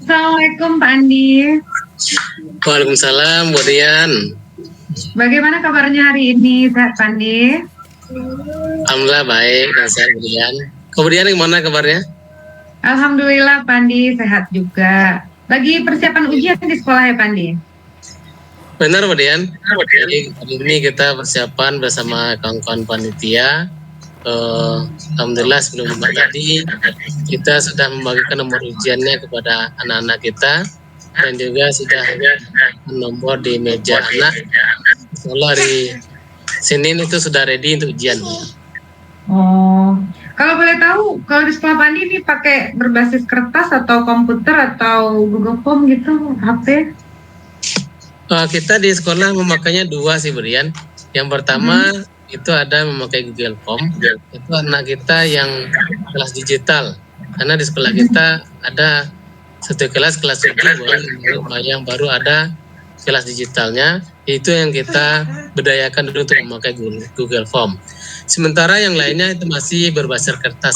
Assalamualaikum Pak Andi. Waalaikumsalam, Bu Dian. Bagaimana kabarnya hari ini, Pak Andi? Alhamdulillah baik dan sehat, Bu Dian. Kemudian gimana kabarnya? Alhamdulillah Pak Andi sehat juga. Lagi persiapan ujian di sekolah ya Pak Andi? Benar, Bu Dian. Jadi hari ini kita persiapan bersama kawan-kawan panitia. Alhamdulillah sebelum tadi kita sudah membagikan nomor ujiannya kepada anak-anak kita dan juga sudah nomor di meja anak. Insyaallah hari Senin itu sudah ready untuk ujian. Oh, kalau boleh tahu, kalau di sekolah Pak Andi ini pakai berbasis kertas atau komputer atau Google Form gitu, HP? Kita di sekolah memakainya dua sih, Bu Dian. Yang pertama itu ada memakai Google Form, itu anak kita yang kelas digital. Karena di sekolah kita ada satu kelas 7 yang baru ada kelas digitalnya, itu yang kita berdayakan dulu untuk memakai Google Form. Sementara yang lainnya itu masih berbasis kertas.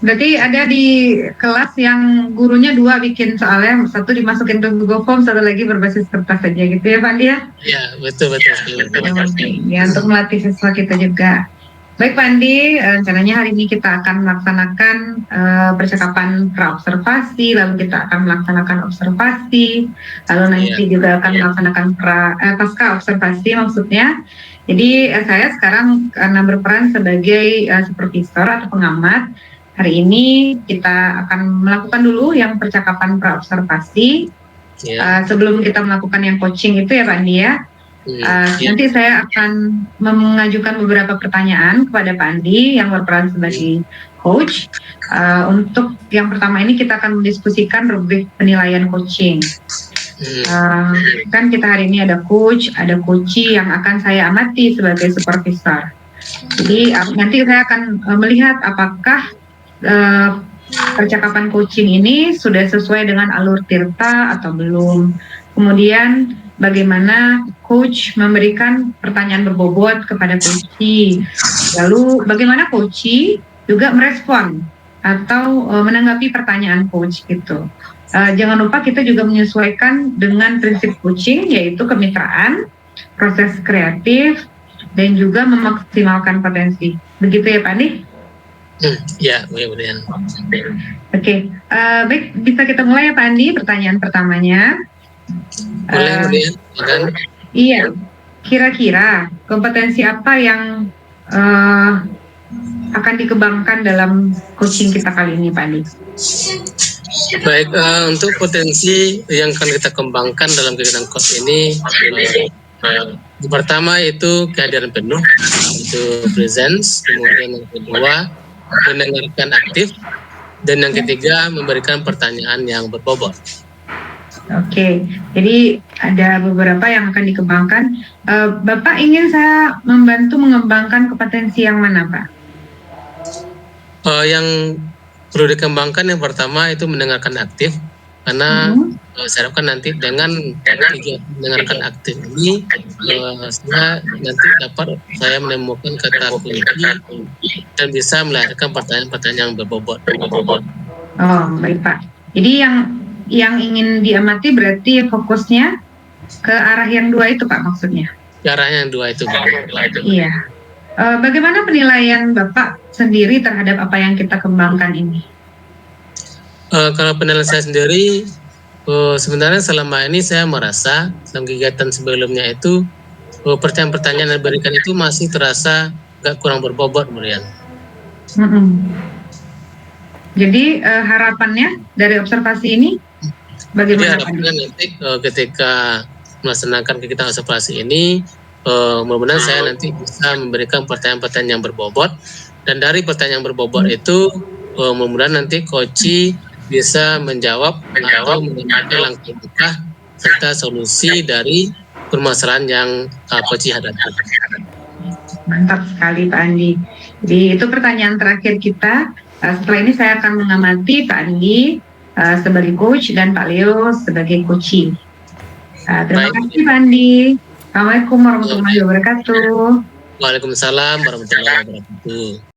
Berarti ada di kelas yang gurunya dua bikin soalnya, satu dimasukin ke Google Form, satu lagi berbasis kertas saja gitu ya Pak Andi ya? Iya, betul. Ya, untuk melatih siswa kita juga. Baik Pak Andi, rencananya hari ini kita akan melaksanakan percakapan pra-observasi, lalu kita akan melaksanakan observasi, lalu nanti juga akan melaksanakan pasca observasi maksudnya. Jadi saya sekarang karena berperan sebagai supervisor atau pengamat, hari ini kita akan melakukan dulu yang percakapan pra-observasi. Sebelum kita melakukan yang coaching itu ya Pak Andi ya. Nanti saya akan mengajukan beberapa pertanyaan kepada Pak Andi yang berperan sebagai coach. Untuk yang pertama ini kita akan mendiskusikan rubrik penilaian coaching. Kan kita hari ini ada coach, ada coachee yang akan saya amati sebagai supervisor. Jadi nanti saya akan melihat apakah percakapan coaching ini sudah sesuai dengan alur Tirta atau belum. Kemudian bagaimana coach memberikan pertanyaan berbobot kepada coachee. Lalu bagaimana coachee juga merespon atau menanggapi pertanyaan coach gitu. Jangan lupa kita juga menyesuaikan dengan prinsip coaching, yaitu kemitraan, proses kreatif, dan juga memaksimalkan potensi. Begitu ya Pak Andi? Ya, kemudian. Oke, baik, bisa kita mulai ya Pak Andi pertanyaan pertamanya. Boleh kemudian. Iya, kira-kira kompetensi apa yang akan dikembangkan dalam coaching kita kali ini Pak Andi? Baik, untuk potensi yang akan kita kembangkan dalam kegiatan coach ini, pertama itu kehadiran penuh, itu presence, kemudian yang kedua mendengarkan aktif, dan yang ketiga memberikan pertanyaan yang berbobot. Oke, jadi ada beberapa yang akan dikembangkan. Bapak ingin saya membantu mengembangkan kompetensi yang mana Pak? Yang perlu dikembangkan yang pertama itu mendengarkan aktif, karena saya harapkan nanti dengan mendengarkan aktif ini saya nanti dapat saya menemukan kata kunci dan bisa melahirkan pertanyaan-pertanyaan yang berbobot. Oh baik Pak. Jadi yang ingin diamati berarti fokusnya ke arah yang dua itu Pak maksudnya? Ke arah yang dua itu. Iya. Bagaimana penilaian Bapak sendiri terhadap apa yang kita kembangkan ini? Kalau penilaian saya sendiri, sebenarnya selama ini saya merasa dalam kegiatan sebelumnya itu pertanyaan-pertanyaan yang diberikan itu masih terasa agak kurang berbobot, kemudian. Jadi harapannya dari observasi ini bagaimana? Jadi harapannya nanti ketika melaksanakan kegiatan observasi ini, mudah-mudahan saya nanti bisa memberikan pertanyaan-pertanyaan yang berbobot, dan dari pertanyaan yang berbobot itu mudah-mudahan nanti coachee bisa menjawab atau menyampaikan langkah-langkah serta solusi dari permasalahan yang coachee hadapi. Mantap sekali Pak Andi. Jadi itu pertanyaan terakhir kita. Setelah ini saya akan mengamati Pak Andi sebagai coach dan Pak Leo sebagai coachee. Terima kasih Pak Andi. Assalamualaikum warahmatullahi wabarakatuh. Waalaikumsalam warahmatullahi wabarakatuh.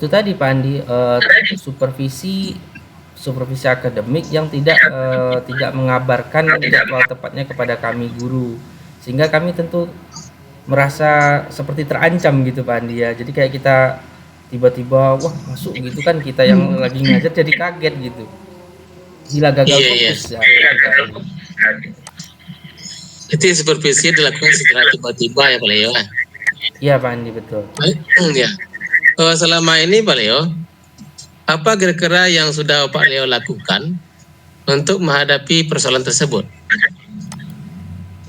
Itu tadi Pak Andi, supervisi akademik yang tidak mengabarkan jadwal tepatnya kepada kami guru, sehingga kami tentu merasa seperti terancam gitu Pak Andi ya. Jadi kayak kita tiba-tiba wah masuk gitu kan, kita yang lagi ngajar jadi kaget gitu, gila gagal Iya. fokus ya, gitu, Pak Andi. Itu supervisi dilakukan secara tiba-tiba ya Pak Leo. Iya Pak Andi, betul. Ya. Selama ini Pak Leo, apa kira-kira yang sudah Pak Leo lakukan untuk menghadapi persoalan tersebut?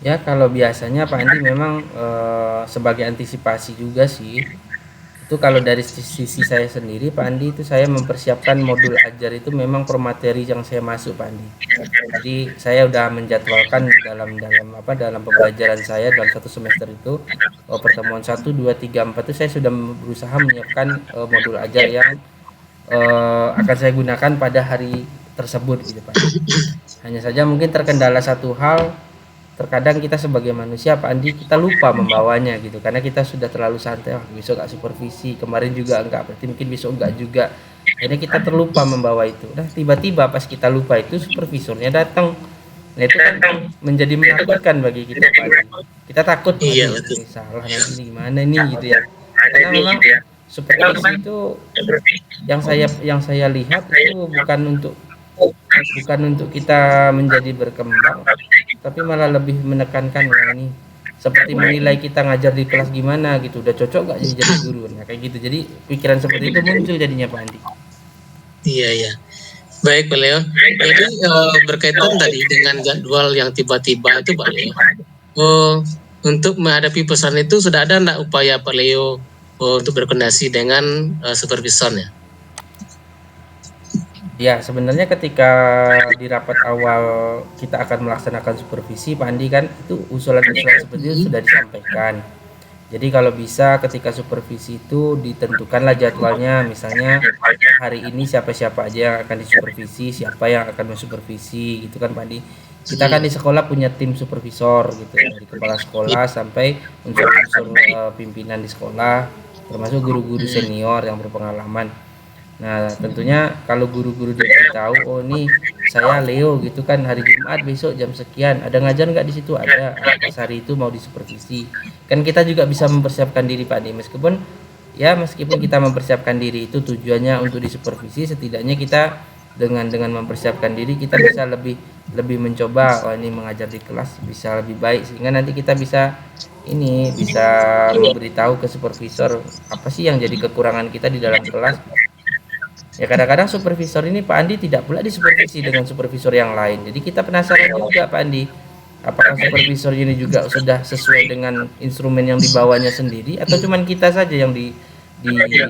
Ya kalau biasanya Pak Andi memang sebagai antisipasi juga sih. Itu kalau dari sisi saya sendiri Pak Andi, itu saya mempersiapkan modul ajar itu memang per materi yang saya masuk Pak Andi. Jadi saya udah menjadwalkan dalam pembelajaran saya dalam satu semester itu, pertemuan 1, 2, 3, 4 itu saya sudah berusaha menyiapkan modul ajar yang akan saya gunakan pada hari tersebut gitu Pak. Hanya saja mungkin terkendala satu hal, terkadang kita sebagai manusia Pak Andi, kita lupa membawanya gitu, karena kita sudah terlalu santai, besok gak supervisi, kemarin juga enggak, berarti mungkin besok enggak juga, akhirnya kita terlupa membawa itu. Nah tiba-tiba pas kita lupa itu supervisornya datang. Nah itu kan menjadi menakutkan bagi kita Pak Andi. Kita takut, Iya, ini salah nanti ini gimana nih gitu ya, karena memang supervisi itu yang saya lihat itu bukan untuk kita menjadi berkembang, tapi malah lebih menekankan ini seperti menilai kita ngajar di kelas gimana gitu, udah cocok gak jadi guru, nah kayak gitu. Jadi pikiran seperti itu muncul jadinya Pak Andi. Iya. Baik Pak Leo. Jadi berkaitan tadi dengan jadwal yang tiba-tiba itu Pak Leo, untuk menghadapi pesan itu sudah ada enggak upaya Pak Leo untuk berkoordinasi dengan supervisornya? Ya sebenarnya ketika di rapat awal kita akan melaksanakan supervisi Pak Andi kan, itu usulan-usulan seperti itu sudah disampaikan. Jadi kalau bisa ketika supervisi itu ditentukanlah jadwalnya, misalnya hari ini siapa-siapa aja yang akan disupervisi, siapa yang akan mensupervisi gitu kan Pak Andi. Kita kan di sekolah punya tim supervisor gitu, dari kepala sekolah sampai unsur-unsur pimpinan di sekolah, termasuk guru-guru senior yang berpengalaman. Nah tentunya kalau guru-guru diberitahu, oh nih saya Leo gitu kan, hari Jumat besok jam sekian ada ngajar nggak di situ, ada, pas hari itu mau disupervisi, kan kita juga bisa mempersiapkan diri Pak Andi. Meskipun kita mempersiapkan diri itu tujuannya untuk disupervisi, setidaknya kita dengan mempersiapkan diri kita bisa lebih mencoba, oh ini mengajar di kelas bisa lebih baik, sehingga nanti kita bisa memberitahu ke supervisor apa sih yang jadi kekurangan kita di dalam kelas. Ya kadang-kadang supervisor ini Pak Andi tidak pula disupervisi dengan supervisor yang lain. Jadi kita penasaran juga Pak Andi, apakah supervisor ini juga sudah sesuai dengan instrumen yang dibawanya sendiri, atau cuman kita saja yang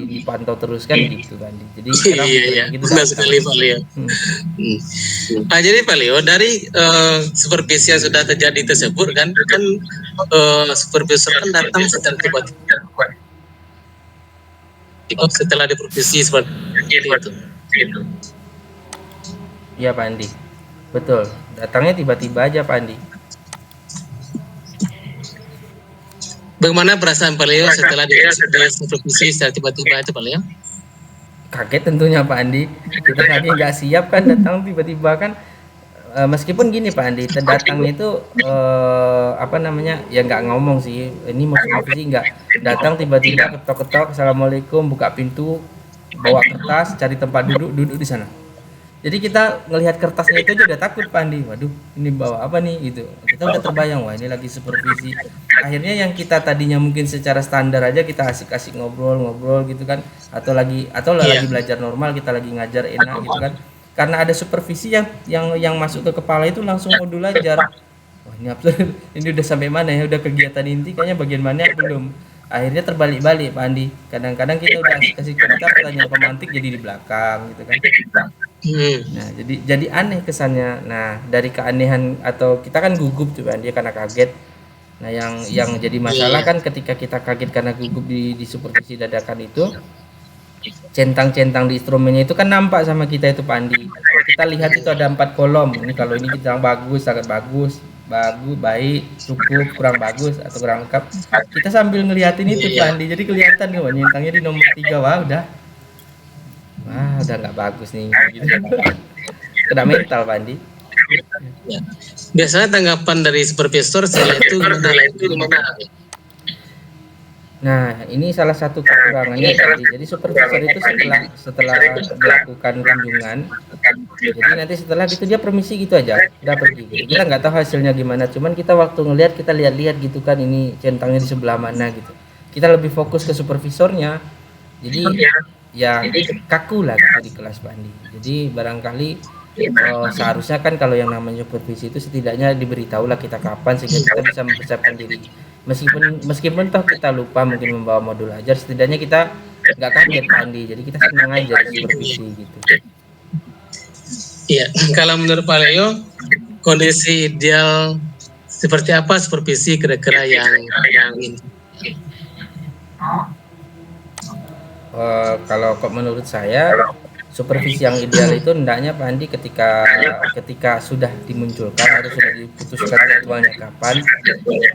dipantau terus kan gitu Pak Andi. Jadi Iya. gitu Benar sekali Pak Leo. Jadi Pak Leo, dari supervisi yang sudah terjadi tersebut kan supervisor kan datang secara tiba-tiba setelah diprovinsi seperti itu. Iya Pak Andi, betul, datangnya tiba-tiba aja Pak Andi. Bagaimana perasaan Pak Leo setelah diprovinsi secara tiba-tiba itu Pak Leo? Kaget tentunya Pak Andi, kita lagi nggak siap kan, datang tiba-tiba kan. Meskipun gini Pak Andi, datangnya itu ya nggak ngomong sih, ini mau supervisi nggak, datang tiba-tiba ketok-ketok, assalamualaikum, buka pintu, bawa kertas, cari tempat duduk di sana. Jadi kita ngelihat kertasnya itu aja udah takut Pak Andi, waduh ini bawa apa nih gitu. Kita udah terbayang, wah ini lagi supervisi. Akhirnya yang kita tadinya mungkin secara standar aja kita asik-asik ngobrol gitu kan, atau lagi belajar normal, kita lagi ngajar enak gitu kan. Karena ada supervisi yang masuk ke kepala itu langsung modul ajar. Wah ini udah sampai mana ya, udah kegiatan inti kayaknya bagian mana belum. Akhirnya terbalik-balik Pak Andi. Kadang-kadang kita udah kasih pertanyaan pemantik jadi di belakang gitu kan. Nah jadi aneh kesannya. Nah dari keanehan atau kita kan gugup tuh Pak Andi karena kaget. Nah yang jadi masalah kan ketika kita kaget karena gugup di supervisi dadakan itu, centang-centang di instrumennya itu kan nampak sama kita itu Pak Andi. Kita lihat itu ada 4 kolom. Ini kalau ini kita bagus, sangat bagus, baik, cukup, kurang bagus atau kurang lengkap. Kita sambil ngeliatin itu Pak Andi. Jadi kelihatan nih, centangnya di nomor 3, wah udah Wah, udah nggak bagus nih gitu. Kena mental Pak Andi. Ya. Biasanya tanggapan dari supervisor setelah itu gimana? Nah, ini salah satu kekurangannya tadi. Jadi supervisor itu setelah melakukan kunjungan, jadi nanti setelah gitu dia permisi gitu aja, udah pergi gitu. Kita nggak tahu hasilnya gimana, cuman kita waktu ngelihat kita lihat-lihat gitu kan ini centangnya di sebelah mana gitu. Kita lebih fokus ke supervisornya. Jadi ya kaku lah gitu di kelas Pak Andi. Jadi barangkali seharusnya kan kalau yang namanya supervisi itu setidaknya diberitahu lah kita kapan sehingga kita bisa mempersiapkan diri. Meskipun toh kita lupa mungkin membawa modul ajar, setidaknya kita nggak kaget Pak Andi. Jadi kita senang aja di supervisi gitu. Iya, kalau menurut Pak Leo, kondisi ideal seperti apa supervisi kira-kira yang kalau kok menurut saya supervisi yang ideal itu hendaknya Pak Andi ketika sudah dimunculkan atau sudah diputuskan jadwalnya kapan,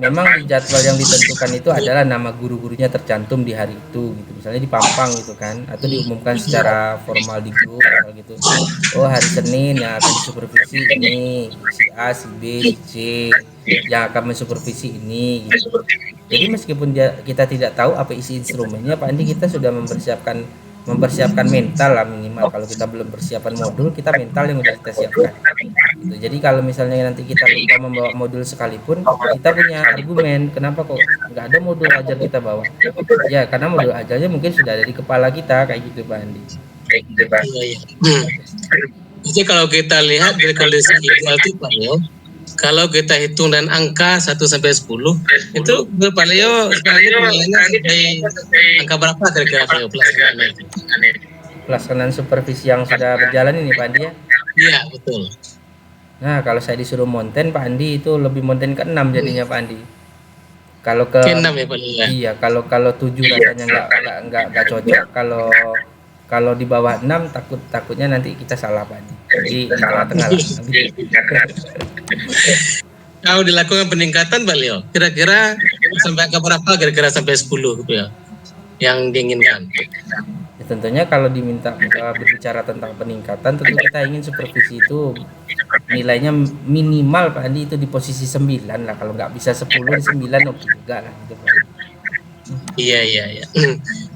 memang di jadwal yang ditentukan itu adalah nama guru-gurunya tercantum di hari itu gitu, misalnya di pampang gitu kan, atau diumumkan secara formal di grup gitu. Oh, hari Senin yang akan disupervisi ini si A, si B, si C, yang akan mensupervisi ini gitu. Jadi meskipun kita tidak tahu apa isi instrumennya Pak Andi, kita sudah mempersiapkan mental lah minimal. Kalau kita belum persiapan modul, kita mental yang udah kita siapkan gitu. Jadi kalau misalnya nanti kita lupa membawa modul sekalipun, kita punya argumen kenapa kok nggak ada modul ajar kita bawa. Ya karena modul ajarnya mungkin sudah ada di kepala kita kayak gitu Pak Andi. Iya. Jadi kalau kita lihat dari kondisi ideal itu Pak Leo, kalau kita hitung dan angka 1 sampai 10, itu Pak Leo sekarang ini penilaiannya sampai angka berapa kira-kira Pak Leo pelaksanaan supervisi yang sudah berjalan ini Pak Andi ya? Iya, betul. Nah, kalau saya disuruh monten Pak Andi itu lebih monten ke 6 jadinya Pak Andi. Kalau ke 6 ya Pak Leo ya? Iya, kalau 7 rasanya nggak cocok, kalau di bawah 6 takutnya nanti kita salah Pak Andi. Jadi di tengah-tengah lah. Kalau dilakukan peningkatan Pak Leo, kira-kira sampai angka berapa kira-kira sampai 10 gitu ya? Yang diinginkan. Ya, tentunya kalau diminta berbicara tentang peningkatan, tentu kita ingin supervisi itu nilainya minimal Pak Andi itu di posisi 9 lah. Kalau nggak bisa 10 di 9 oke juga lah gitu Pak. Iya.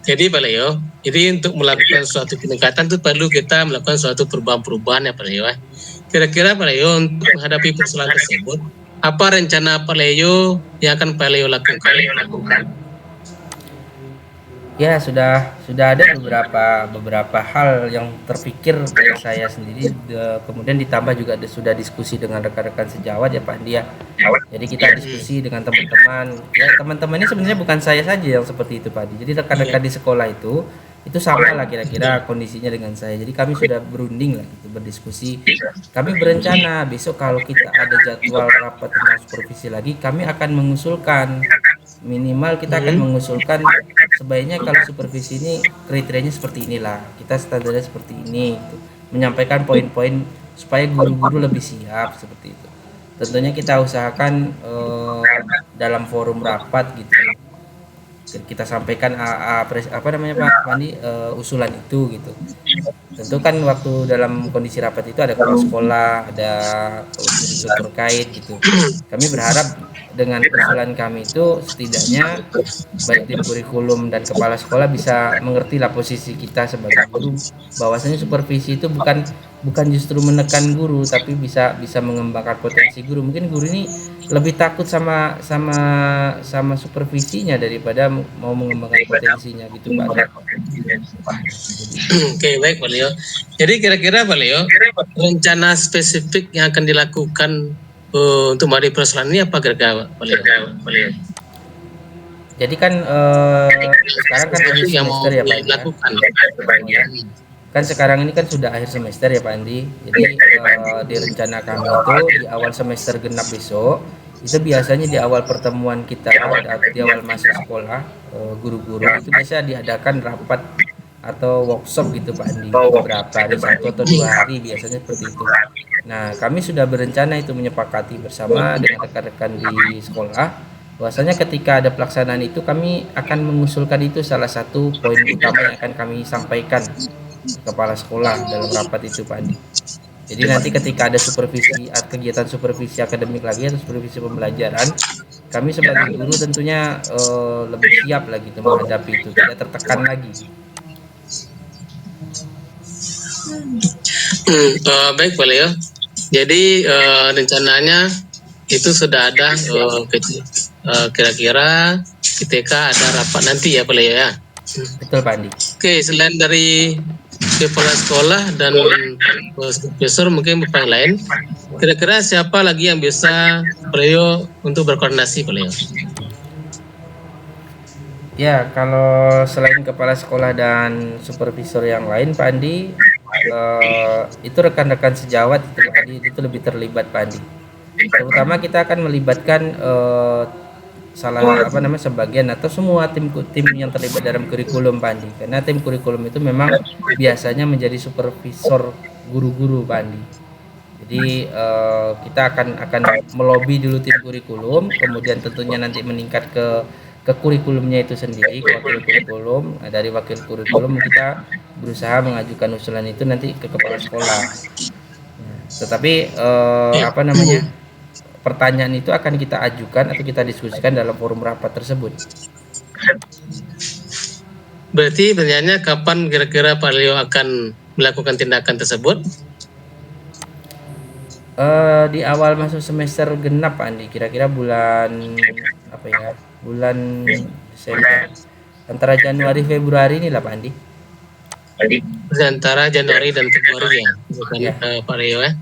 Jadi Pak Leo, jadi untuk melakukan suatu peningkatan itu perlu kita melakukan suatu perubahan-perubahan ya Pak Leo. Kira-kira Pak Leo untuk menghadapi persoalan tersebut, apa rencana Pak Leo yang akan Pak Leo lakukan? Ya sudah ada beberapa hal yang terpikir dari saya sendiri, kemudian ditambah juga sudah diskusi dengan rekan-rekan sejawat ya Pak Andi ya. Jadi kita diskusi dengan teman-teman. Ya teman-teman ini sebenarnya bukan saya saja yang seperti itu Pak Andi. Jadi rekan-rekan di sekolah itu sama lah kira-kira kondisinya dengan saya. Jadi kami sudah berunding lah gitu, berdiskusi. Kami berencana besok kalau kita ada jadwal rapat tentang supervisi lagi, kami akan mengusulkan minimal kita akan mengusulkan sebaiknya kalau supervisi ini kriterianya seperti inilah, kita standarnya seperti ini gitu. Menyampaikan poin-poin supaya guru-guru lebih siap seperti itu. Tentunya kita usahakan dalam forum rapat gitu kita sampaikan apa namanya Pak Pandi usulan itu gitu. Tentu kan waktu dalam kondisi rapat itu ada kepala sekolah, ada unsur terkait gitu. Kami berharap dengan usulan kami itu setidaknya baik di kurikulum dan kepala sekolah bisa mengerti lah posisi kita sebagai guru, bahwasanya supervisi itu bukan justru menekan guru tapi bisa mengembangkan potensi guru. Mungkin guru ini lebih takut sama supervisinya daripada mau mengembangkan potensinya gitu Pak. Oke, baik Pak Leo. Jadi kira-kira Pak Leo, rencana spesifik yang akan dilakukan untuk menghadapi persoalan ini apa kira-kira Pak Leo? Jadi kan sekarang kan akhir semester ya Pak ya. Kan sekarang ini kan sudah akhir semester ya Pak Andi. Jadi direncanakan itu di awal semester genap besok, itu biasanya di awal pertemuan kita atau di awal masuk sekolah, guru-guru itu biasa diadakan rapat atau workshop gitu Pak Andi, beberapa hari, 1 atau 2 hari biasanya seperti itu. Nah kami sudah berencana itu menyepakati bersama dengan rekan-rekan di sekolah bahwasanya ketika ada pelaksanaan itu kami akan mengusulkan itu salah satu poin utama yang akan kami sampaikan kepala sekolah dalam rapat itu Pak Andi. Jadi nanti ketika ada kegiatan supervisi akademik lagi atau supervisi pembelajaran, kami sebagai guru tentunya lebih siap lagi gitu menghadapi itu, tidak tertekan lagi. Baik Pak Leo. Jadi rencananya itu sudah ada kira-kira ketika ada rapat nanti ya Pak Leo ya. Betul Pak Andi. Oke, selain dari kepala sekolah dan profesor mungkin Bapak yang lain, kira-kira siapa lagi yang bisa Pak Leo untuk berkoordinasi Pak Leo? Ya, kalau selain kepala sekolah dan supervisor yang lain Pak Andi, itu rekan-rekan sejawat itu Pak Andi, itu lebih terlibat Pak Andi. Terutama kita akan melibatkan sebagian atau semua tim yang terlibat dalam kurikulum Pak Andi, karena tim kurikulum itu memang biasanya menjadi supervisor guru-guru Pak Andi. Jadi kita akan melobi dulu tim kurikulum, kemudian tentunya nanti meningkat ke kurikulumnya itu sendiri, ke wakil kurikulum. Nah, dari wakil kurikulum kita berusaha mengajukan usulan itu nanti ke kepala sekolah. Nah, tetapi pertanyaan itu akan kita ajukan atau kita diskusikan dalam forum rapat tersebut. Berarti pertanyaannya kapan kira-kira Pak Leo akan melakukan tindakan tersebut? Di awal masuk semester genap Pak Andi, kira-kira bulan Desember, antara Januari Februari inilah Pak Andi. Antara Januari dan Februari ya, bukan ya. Pak Leo ya.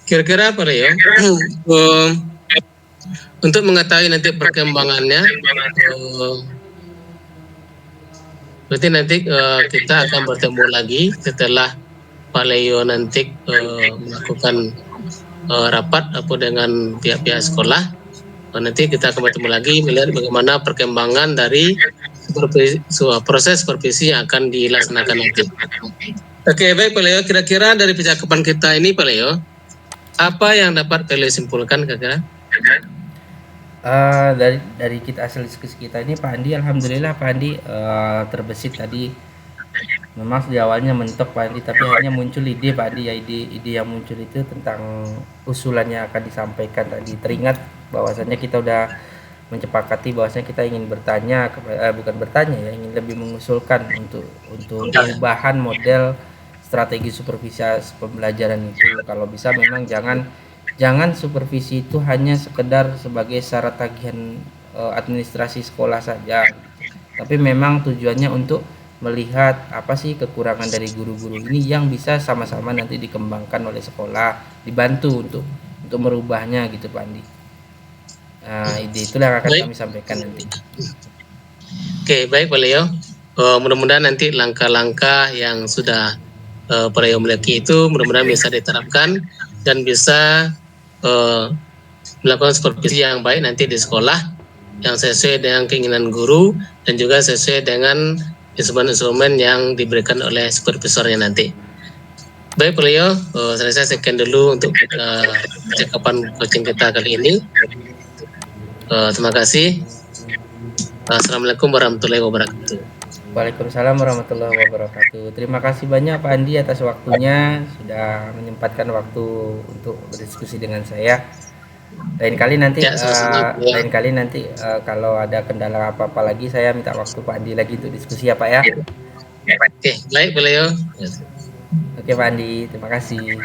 Kira-kira Pak Leo, untuk mengetahui nanti perkembangannya, berarti nanti kita akan bertemu lagi setelah Pak Leo nanti melakukan rapat dengan pihak-pihak sekolah. Nanti kita akan bertemu lagi melihat bagaimana perkembangan dari proses supervisi yang akan dilaksanakan nanti. Oke, baik Pak Leo, kira-kira dari percakapan kita ini Pak Leo, apa yang dapat Pak Leo simpulkan kira-kira? Dari kita hasil diskusi kita ini Pak Andi, alhamdulillah Pak Andi terbesit tadi. Memang sejak awalnya mentok Pak Andi, tapi akhirnya muncul ide Pak Andi, ya ide yang muncul itu tentang usulannya akan disampaikan tadi. Teringat bahwasannya kita udah mencepakati bahwasanya kita ingin ingin lebih mengusulkan untuk perubahan model strategi supervisi pembelajaran itu. Kalau bisa memang jangan supervisi itu hanya sekedar sebagai syarat tagihan administrasi sekolah saja, tapi memang tujuannya untuk melihat apa sih kekurangan dari guru-guru ini yang bisa sama-sama nanti dikembangkan oleh sekolah, dibantu untuk merubahnya gitu Pak Andi. Nah, ide itulah yang akan kami sampaikan nanti. Oke, baik Pak Leo. Mudah-mudahan nanti langkah-langkah yang sudah Pak Leo miliki itu mudah-mudahan bisa diterapkan dan bisa melakukan supervisi yang baik nanti di sekolah yang sesuai dengan keinginan guru dan juga sesuai dengan instrumen-instrumen yang diberikan oleh supervisornya nanti. Baik Pak Leo, saya sekian dulu untuk percakapan coaching kita kali ini. Terima kasih. Assalamualaikum warahmatullahi wabarakatuh. Waalaikumsalam warahmatullahi wabarakatuh. Terima kasih banyak Pak Andi atas waktunya, sudah menyempatkan waktu untuk berdiskusi dengan saya. Lain kali nanti kalau ada kendala apa-apa lagi saya minta waktu Pak Andi lagi untuk diskusi ya Pak ya. Oke, baik Pak Leo. Oke Pak Andi, terima kasih.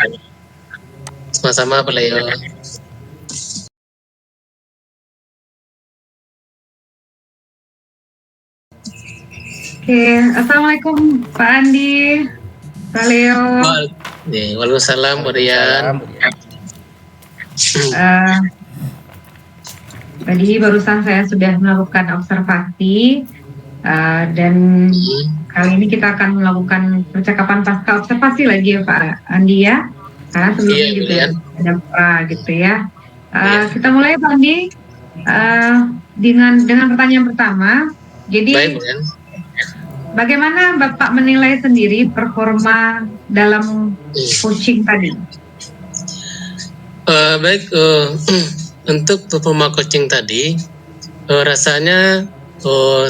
Sama-sama Pak Leo. Oke, Assalamualaikum Pak Andi, Pak Leo. Waalaikumsalam Pak Rian. Tadi barusan saya sudah melakukan observasi dan kali ini kita akan melakukan percakapan pasca observasi lagi ya Pak Andi ya, karena sebelumnya juga ada gitu ya. Kita mulai Pak Andi dengan pertanyaan pertama. Jadi bagaimana Bapak menilai sendiri performa dalam coaching tadi? Untuk performa coaching tadi, rasanya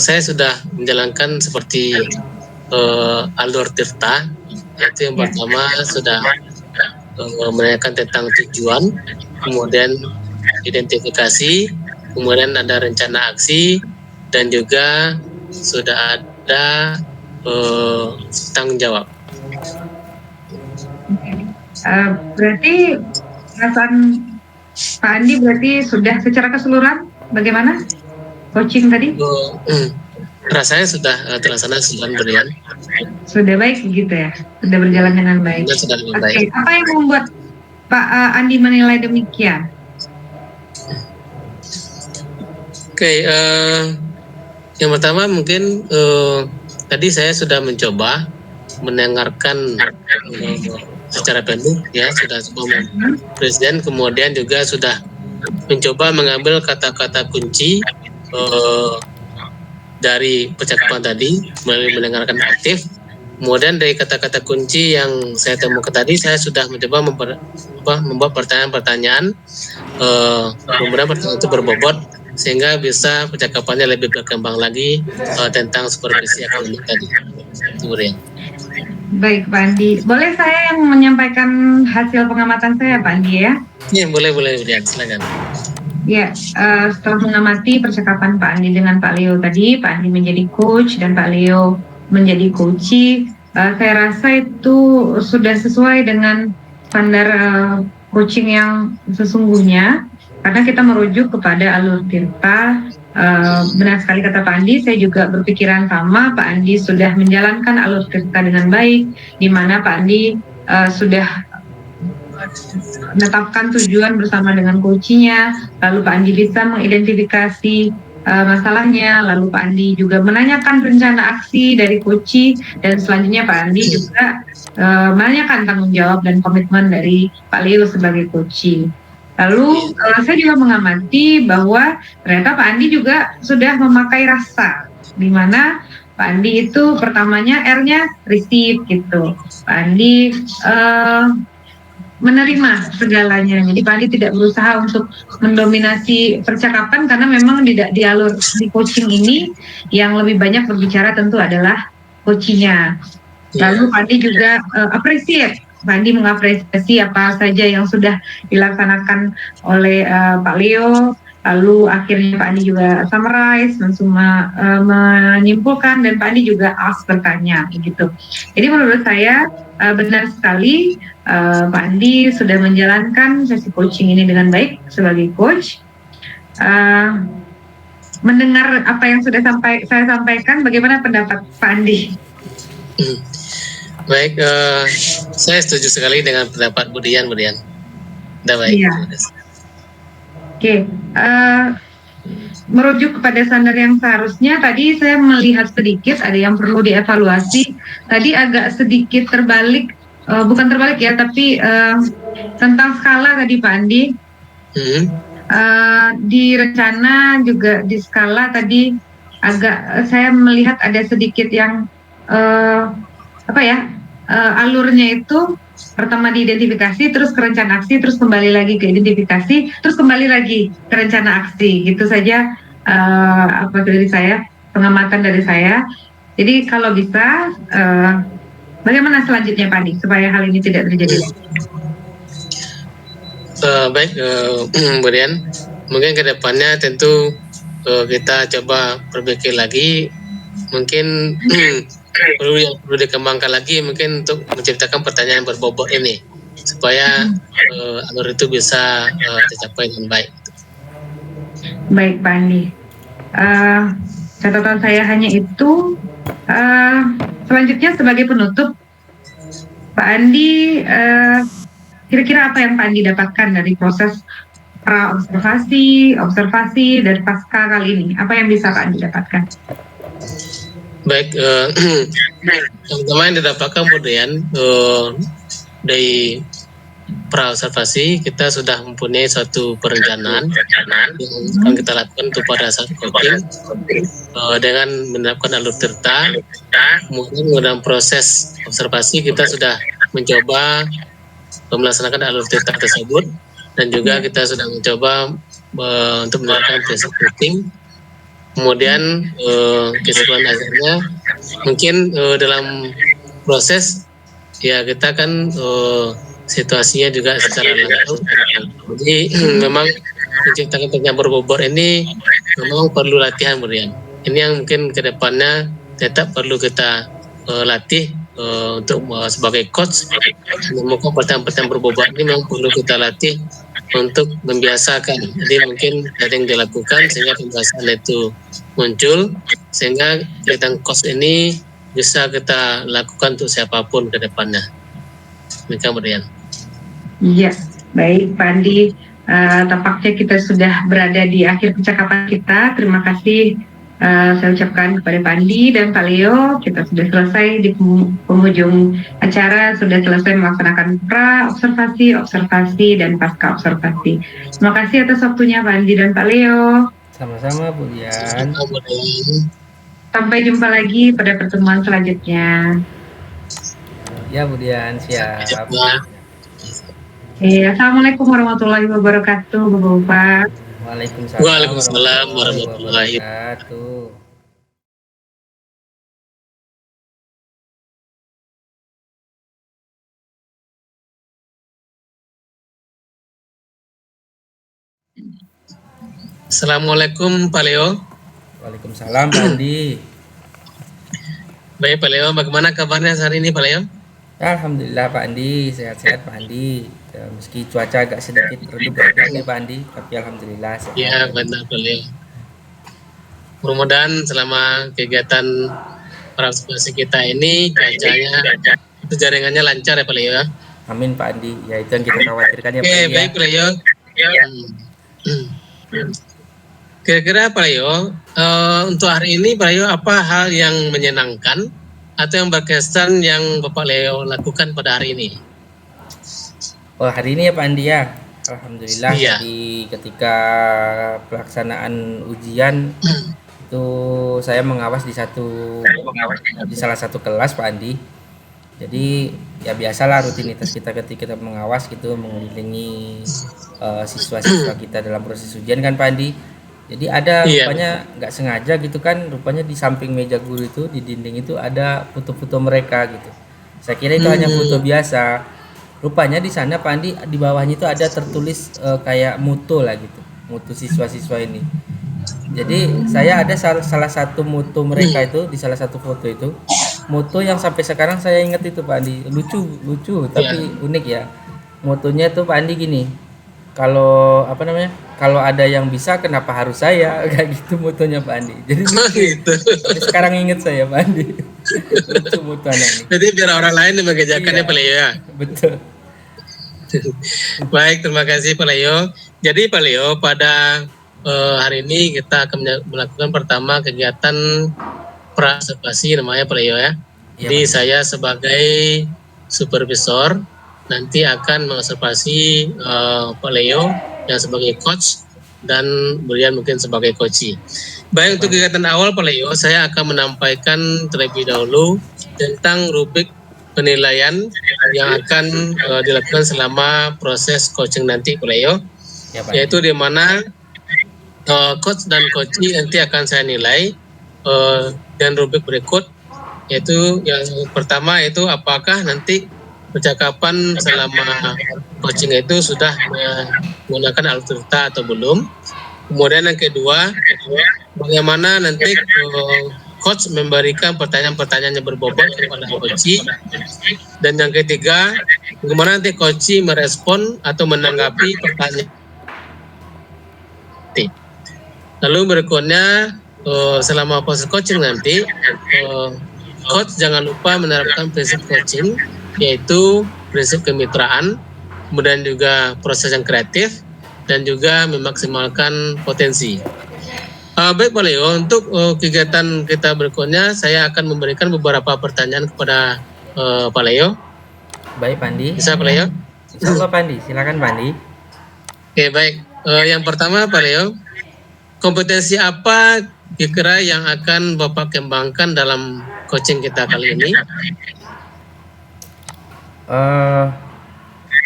saya sudah menjalankan seperti alur Tirta Yaitu yang Ya. pertama sudah menanyakan tentang tujuan, kemudian identifikasi, kemudian ada rencana aksi, dan juga sudah ada tanggung jawab. Berarti perasaan Pak Andi berarti sudah secara keseluruhan bagaimana coaching tadi? Rasanya sudah terlaksana sebulan berian. Sudah baik gitu ya, sudah berjalan dengan baik. Sudah dengan Oke, baik. apa yang membuat Pak Andi menilai demikian? Oke, yang pertama mungkin tadi saya sudah mencoba mendengarkan secara pendek ya, sudah Presiden, kemudian juga sudah mencoba mengambil kata-kata kunci dari percakapan tadi melalui mendengarkan aktif. Kemudian dari kata-kata kunci yang saya temukan tadi, saya sudah mencoba membuat pertanyaan-pertanyaan, kemudian pertanyaan itu berbobot sehingga bisa percakapannya lebih berkembang lagi tentang supervisi akademik tadi. Kemudian. Baik Pak Andi, boleh saya yang menyampaikan hasil pengamatan saya Pak Andi ya? Ya, boleh silakan. Ya, setelah mengamati percakapan Pak Andi dengan Pak Leo tadi, Pak Andi menjadi coach dan Pak Leo menjadi coachee, saya rasa itu sudah sesuai dengan standar coaching yang sesungguhnya, karena kita merujuk kepada alur Tirta. Benar sekali kata Pak Andi, saya juga berpikiran sama. Pak Andi sudah menjalankan alur Tirta dengan baik, di mana Pak Andi sudah menetapkan tujuan bersama dengan coachnya, lalu Pak Andi bisa mengidentifikasi masalahnya, lalu Pak Andi juga menanyakan rencana aksi dari coachee, dan selanjutnya Pak Andi juga menanyakan tanggung jawab dan komitmen dari Pak Leo sebagai coachee. Lalu saya juga mengamati bahwa ternyata Pak Andi juga sudah memakai rasa, di mana Pak Andi itu pertamanya R-nya receive gitu. Pak Andi menerima segalanya. Jadi Pak Andi tidak berusaha untuk mendominasi percakapan, karena memang di alur di coaching ini yang lebih banyak berbicara tentu adalah coachee-nya. Lalu Pak Andi juga appreciate. Pak Andi mengapresiasi apa saja yang sudah dilaksanakan oleh Pak Leo. Lalu akhirnya Pak Andi juga summarize, menyimpulkan, dan Pak Andi juga ask, bertanya gitu. Jadi menurut saya benar sekali Pak Andi sudah menjalankan sesi coaching ini dengan baik sebagai coach. Mendengar apa yang sudah saya sampaikan, bagaimana pendapat Pak Andi? Baik, saya setuju sekali dengan pendapat Budian. Udah baik. Iya. Oke, merujuk kepada standar yang seharusnya, tadi saya melihat sedikit ada yang perlu dievaluasi. Tadi agak sedikit terbalik, bukan terbalik ya, tapi tentang skala tadi Pak Andi. Di rencana juga di skala tadi agak saya melihat ada sedikit yang alurnya itu pertama diidentifikasi, terus ke rencana aksi, terus kembali lagi ke identifikasi, terus kembali lagi ke rencana aksi. Gitu saja dari saya, pengamatan dari saya. Jadi kalau bisa bagaimana selanjutnya Pak Andi supaya hal ini tidak terjadi? Baik, kemudian mungkin ke depannya tentu kita coba perbaiki lagi, mungkin perlu dikembangkan lagi mungkin untuk menciptakan pertanyaan berbobot ini supaya alur itu bisa tercapai dengan baik. Baik Pak Andi, catatan saya hanya itu. Selanjutnya sebagai penutup, Pak Andi, kira-kira apa yang Pak Andi dapatkan dari proses observasi dan pasca kali ini? Apa yang bisa Pak Andi dapatkan? Baik, yang pertama yang didapatkan kemudian dari praobservasi kita sudah mempunyai suatu perencanaan yang akan kita lakukan untuk pada saat coaching dengan menerapkan alur Tirta. Kemudian dalam proses observasi kita sudah mencoba melaksanakan alur Tirta tersebut, dan juga kita sudah mencoba untuk menerapkan prinsip coaching. Kemudian kesimpulan akhirnya mungkin dalam proses ya kita kan situasinya juga secara langsung. Jadi memang menciptakan pencampur bobot ini memang perlu latihan, Brian. Ini yang mungkin kedepannya tetap perlu kita latih untuk sebagai coach. Memang pertanyaan berbobot ini memang perlu kita latih untuk membiasakan. Jadi mungkin ada yang dilakukan sehingga pembiasaan itu muncul, sehingga kegiatan coach ini bisa kita lakukan untuk siapapun ke depannya. Demikian, Brian. Iya, baik Pak Andi. Tampaknya kita sudah berada di akhir percakapan kita. Terima kasih saya ucapkan kepada Pak Andi dan Pak Leo. Kita sudah selesai di penghujung acara, sudah selesai melaksanakan observasi, dan pasca observasi. Terima kasih atas waktunya Pak Andi dan Pak Leo. Sama-sama Bu Dian. Sampai jumpa lagi pada pertemuan selanjutnya. Ya Bu Dian, siap. Assalamualaikum warahmatullahi wabarakatuh, Bapak. Waalaikumsalam warahmatullahi wabarakatuh. Assalamualaikum Pak Leo. Waalaikumsalam Pak Andi. Baik Pak Leo, bagaimana kabarnya hari ini Pak Leo? Alhamdulillah Pak Andi, sehat-sehat Pak Andi. Meski cuaca agak sedikit redup nih Pak Andi, tapi alhamdulillah sehat. Ya benar Pak Leo. Mudah-mudahan selama kegiatan partisipasi kita ini cuacanya itu jaringannya lancar ya Pak Leo. Amin Pak Andi, ya itu yang kita khawatirkan ya Pak Andi. Baik Pak Leo. Kira-kira Pak Leo, untuk hari ini Pak Leo apa hal yang menyenangkan atau yang berkesan yang Bapak Leo lakukan pada hari ini? Oh hari ini ya Pak Andi ya, alhamdulillah. Jadi ketika pelaksanaan ujian itu saya mengawas di salah satu kelas Pak Andi. Jadi ya biasalah rutinitas kita ketika kita mengawas gitu, mengelilingi siswa-siswa kita dalam proses ujian kan Pak Andi. Jadi ada rupanya nggak sengaja gitu kan, rupanya di samping meja guru itu di dinding itu ada foto-foto mereka gitu. Saya kira itu hanya foto biasa. Rupanya di sana Pak Andi di bawahnya itu ada tertulis kayak mutu lah gitu, mutu siswa-siswa ini. Jadi saya ada salah satu mutu mereka itu di salah satu foto itu, mutu yang sampai sekarang saya ingat itu Pak Andi, lucu tapi unik ya. Mutunya tuh Pak Andi gini. Kalau kalau ada yang bisa kenapa harus saya, kayak gitu mutunya Pak Andi. Jadi gitu. Sekarang inget saya Pak Andi. Lucu mutu anak ini. Jadi biar orang lain yang mengerjakannya Pak Leo ya. Betul. Baik, terima kasih Pak Leo. Jadi Pak Leo, pada hari ini kita akan melakukan pertama kegiatan praobservasi namanya Pak Leo ya. Jadi saya sebagai supervisor nanti akan mengobservasi Pak Leo yang sebagai coach dan Brian mungkin sebagai coach. Baik, untuk kegiatan awal Pak Leo, saya akan menampaikan terlebih dahulu tentang rubrik penilaian yang akan dilakukan selama proses coaching nanti Pak Leo, yaitu di mana coach dan coachee nanti akan saya nilai dan rubrik berikut, yaitu yang pertama itu apakah nanti percakapan selama coaching itu sudah menggunakan algoritma atau belum. Kemudian yang kedua, bagaimana nanti coach memberikan pertanyaan-pertanyaan yang berbobot kepada coachee. Dan yang ketiga, bagaimana nanti coachee merespon atau menanggapi pertanyaan. Lalu berikutnya, selama proses coaching nanti, coach jangan lupa menerapkan prinsip coaching, yaitu prinsip kemitraan, kemudian juga proses yang kreatif, dan juga memaksimalkan potensi. Baik Pak Leo, untuk kegiatan kita berikutnya, saya akan memberikan beberapa pertanyaan kepada Pak Leo. Baik Pak Andi. Bisa Pak Leo? Insya Allah Pak Andi, silakan Pak Andi. Oke baik, yang pertama Pak Leo, kompetensi apa kira-kira yang akan Bapak kembangkan dalam coaching kita kali ini?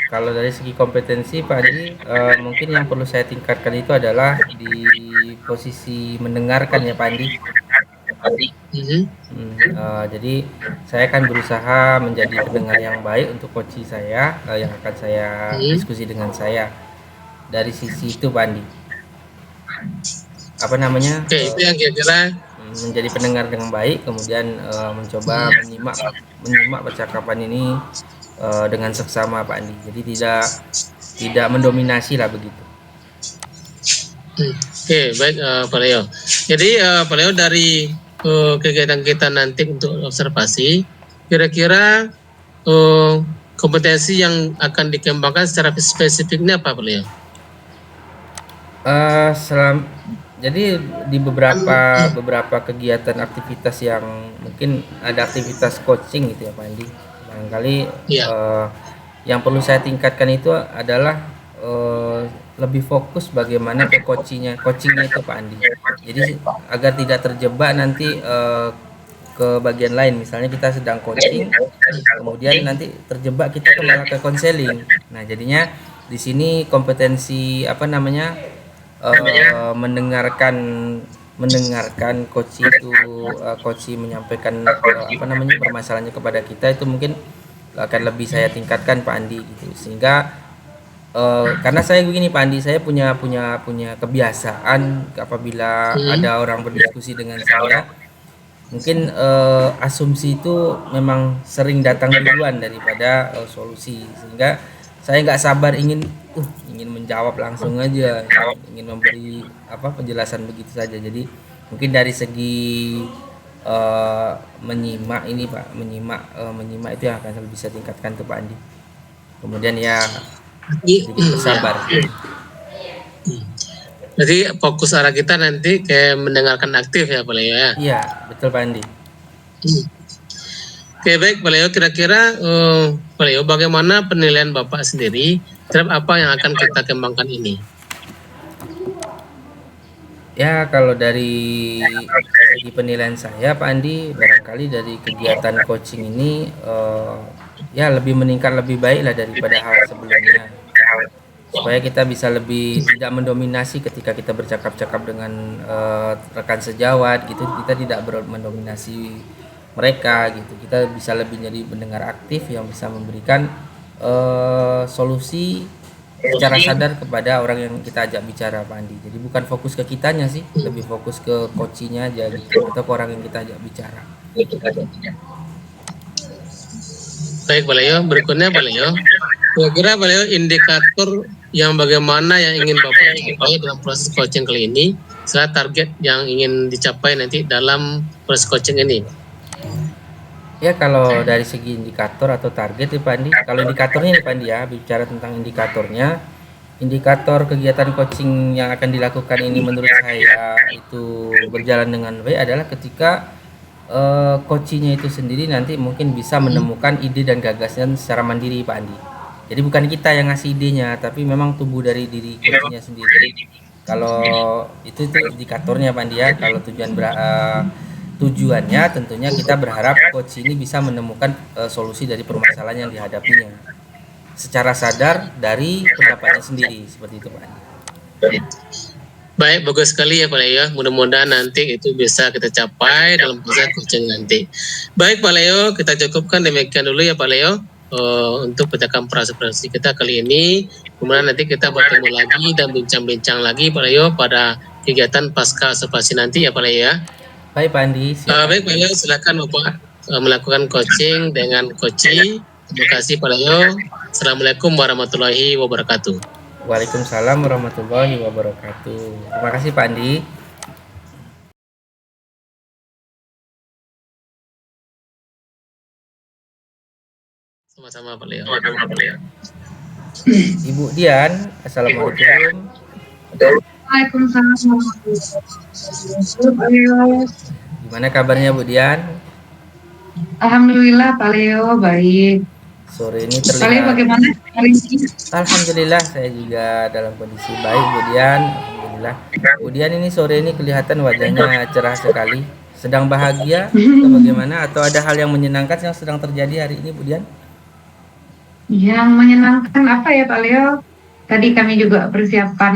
Kalau dari segi kompetensi Pak Andi, mungkin yang perlu saya tingkatkan itu adalah di posisi mendengarkan ya Pak Andi. Mhm. Jadi saya akan berusaha menjadi pendengar yang baik untuk coach saya yang akan saya diskusi dengan saya. Dari sisi itu Pak Andi. Apa namanya? Oke, itu yang kira-kira Menjadi pendengar dengan baik, kemudian mencoba menyimak percakapan ini dengan seksama Pak Andi. Jadi tidak mendominasi lah begitu. Oke, baik Pak Leo. Jadi Pak Leo, dari kegiatan kita nanti untuk observasi, kira-kira kompetensi yang akan dikembangkan secara spesifiknya apa Pak Leo? Jadi di beberapa kegiatan aktivitas yang mungkin ada aktivitas coaching gitu ya Pak Andi. Barangkali yang perlu saya tingkatkan itu adalah lebih fokus bagaimana ke coachingnya itu Pak Andi. Jadi agar tidak terjebak nanti ke bagian lain, misalnya kita sedang coaching kemudian nanti terjebak kita malah ke konseling. Nah jadinya di sini kompetensi mendengarkan coach itu coach menyampaikan permasalahannya kepada kita, itu mungkin akan lebih saya tingkatkan Pak Andi gitu. Sehingga karena saya begini Pak Andi, saya punya kebiasaan apabila ada orang berdiskusi dengan saya, mungkin asumsi itu memang sering datang duluan daripada solusi, sehingga saya nggak sabar ingin menjawab langsung aja, ingin memberi penjelasan begitu saja. Jadi mungkin dari segi menyimak ini Pak, menyimak itu yang akan saya bisa tingkatkan tuh Pak Andi. Kemudian ya sedikit sabar. Jadi fokus arah kita nanti kayak mendengarkan aktif ya Pak Leo ya? Iya, betul Pak Andi. Oke, baik Pak Leo, kira-kira Pak Leo, bagaimana penilaian Bapak sendiri terhadap apa yang akan kita kembangkan ini? Ya, kalau dari segi penilaian saya Pak Andi, barangkali dari kegiatan coaching ini ya lebih meningkat, lebih baik lah daripada hal sebelumnya, supaya kita bisa lebih tidak mendominasi ketika kita bercakap-cakap dengan rekan sejawat gitu. Kita tidak mendominasi mereka gitu, kita bisa lebih jadi pendengar aktif yang bisa memberikan solusi secara sadar kepada orang yang kita ajak bicara Pak Andi. Jadi bukan fokus ke kitanya sih, lebih fokus ke coachnya aja gitu, atau ke orang yang kita ajak bicara. Baik Pak Leo, berikutnya Pak Leo, kira-kira Pak Leo indikator yang bagaimana yang ingin Bapak capai dalam proses coaching kali ini, serta target yang ingin dicapai nanti dalam proses coaching ini? Ya, kalau dari segi indikator atau target ya Pak Andi, kalau indikatornya nih Pak Andi ya, bicara tentang indikator kegiatan coaching yang akan dilakukan ini menurut saya itu berjalan dengan baik adalah ketika coachingnya itu sendiri nanti mungkin bisa menemukan ide dan gagasan secara mandiri Pak Andi. Jadi bukan kita yang ngasih idenya, tapi memang tumbuh dari diri coachingnya sendiri. Kalau itu indikatornya Pak Andi ya. Kalau tujuannya tentunya kita berharap coach ini bisa menemukan solusi dari permasalahan yang dihadapinya secara sadar dari pendapatnya sendiri, seperti itu Pak Andi. Baik, bagus sekali ya Pak Leo. Mudah-mudahan nanti itu bisa kita capai dalam proses coaching nanti. Baik Pak Leo, kita cukupkan demikian dulu ya Pak Leo untuk percakapan proses kita kali ini. Kemudian nanti kita bertemu lagi dan bincang-bincang lagi Pak Leo pada kegiatan pasca observasi nanti ya Pak Leo ya. Baik Pak Andi. Baik Pak Leo, silakan Bapak melakukan coaching dengan coachee. Terima kasih Pak Leo. Assalamualaikum warahmatullahi wabarakatuh. Waalaikumsalam warahmatullahi wabarakatuh. Terima kasih Pak Andi. Sama-sama Pak Leo. Ibu Dian, assalamualaikum. Waalaikumsalam warahmatullahi wabarakatuh. Gimana kabarnya Bu Dian? Alhamdulillah Pak Leo baik. Sore ini terlihat. Pak Leo bagaimana hari ini? Alhamdulillah saya juga dalam kondisi baik Bu Dian. Alhamdulillah. Bu Dian ini sore ini kelihatan wajahnya cerah sekali. Sedang bahagia atau bagaimana? Atau ada hal yang menyenangkan yang sedang terjadi hari ini Bu Dian? Yang menyenangkan apa ya Pak Leo? Tadi kami juga persiapan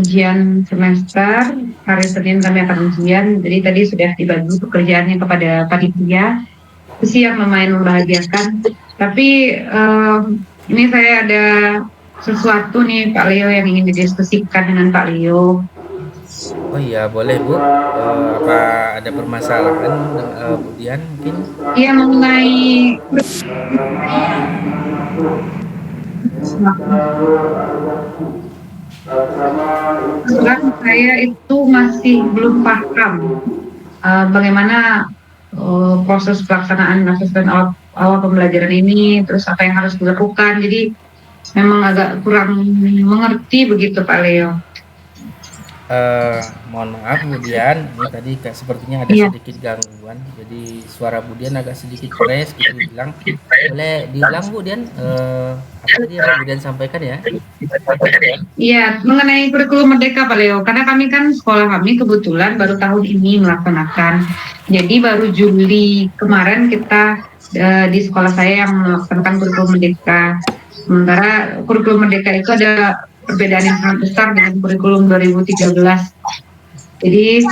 ujian semester. Hari Senin kami akan ujian. Jadi tadi sudah dibagi pekerjaannya kepada panitia. Itu sih yang lumayan membahagiakan. Tapi ini saya ada sesuatu nih Pak Leo yang ingin didiskusikan dengan Pak Leo. Oh iya, boleh Bu. Apa ada permasalahan Bu Dian mungkin? Iya, mengenai sekarang saya itu masih belum paham bagaimana proses pelaksanaan asesmen awal pembelajaran ini, terus apa yang harus dilakukan. Jadi memang agak kurang mengerti begitu Pak Leo. Mohon maaf Bu Dian, ini tadi sepertinya ada Iya. sedikit gangguan, jadi suara Bu Dian agak sedikit crash gitu dibilang. Boleh diulang Bu Dian, apa tadi yang Bu Dian sampaikan ya? Iya, mengenai kurikulum Merdeka Pak Leo, karena kami kan sekolah kami kebetulan baru tahun ini melaksanakan. Jadi baru Juli kemarin kita di sekolah saya yang melaksanakan kurikulum Merdeka. Sementara kurikulum Merdeka itu ada perbedaan yang sangat besar dengan kurikulum 2013. Jadi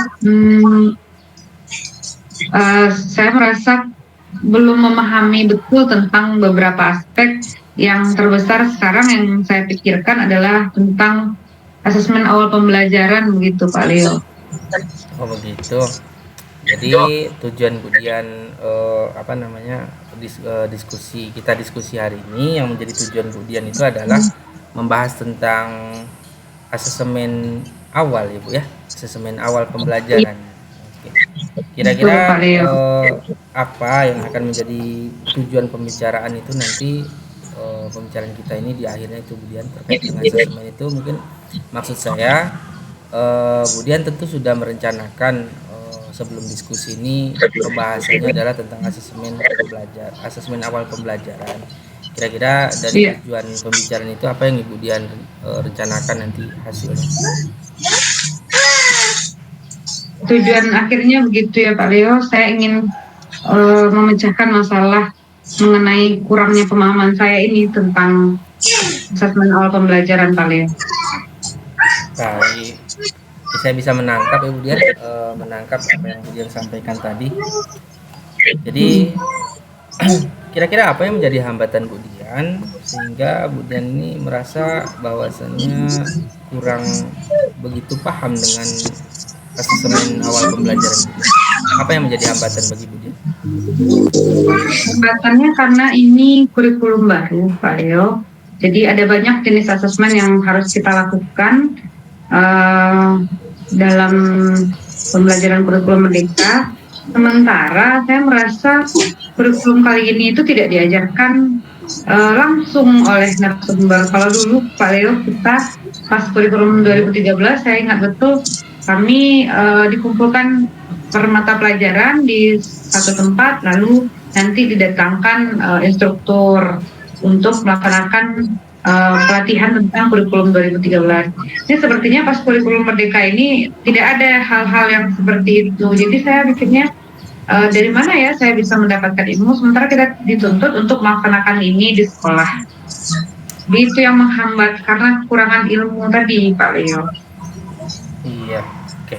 saya merasa belum memahami betul tentang beberapa aspek. Yang terbesar sekarang yang saya pikirkan adalah tentang asesmen awal pembelajaran begitu Pak Leo. Oh begitu. Jadi tujuan Bu Dian diskusi hari ini yang menjadi tujuan Bu Dian itu adalah membahas tentang asesmen awal ya Bu ya, asesmen awal pembelajaran. Oke. Kira-kira apa yang akan menjadi tujuan pembicaraan itu nanti pembicaraan kita ini di akhirnya itu Bu Dian terkait dengan asesmen itu. Mungkin maksud saya Bu Dian tentu sudah merencanakan sebelum diskusi ini pembahasannya adalah tentang asesmen awal pembelajaran. Kira-kira dari tujuan pembicaraan itu apa yang Ibu Dian rencanakan nanti hasilnya? Tujuan akhirnya begitu ya Pak Leo, saya ingin memecahkan masalah mengenai kurangnya pemahaman saya ini tentang asesmen awal pembelajaran Pak Leo. Baik, saya bisa menangkap ya Bu Dian, menangkap apa yang Bu Dian sampaikan tadi. Jadi kira-kira apa yang menjadi hambatan Bu Dian sehingga Bu Dian ini merasa bahwasannya kurang begitu paham dengan asesmen awal pembelajaran Bu Dian? Apa yang menjadi hambatan bagi Bu Dian? Hambatannya karena ini kurikulum baru Pak Leo. Jadi ada banyak jenis asesmen yang harus kita lakukan dalam pembelajaran kurikulum Merdeka. Sementara saya merasa kurikulum kali ini itu tidak diajarkan langsung oleh narasumber. Kalau dulu Pak Leo kita pas kurikulum 2013 saya ingat betul kami dikumpulkan per mata pelajaran di satu tempat, lalu nanti didatangkan instruktur untuk melaksanakan pelatihan tentang kurikulum 2013. Ini sepertinya pas kurikulum Merdeka ini tidak ada hal-hal yang seperti itu. Jadi saya pikirnya dari mana ya saya bisa mendapatkan ilmu sementara kita dituntut untuk melaksanakan ini di sekolah. Jadi itu yang menghambat karena kekurangan ilmu tadi Pak Leo. Iya, oke.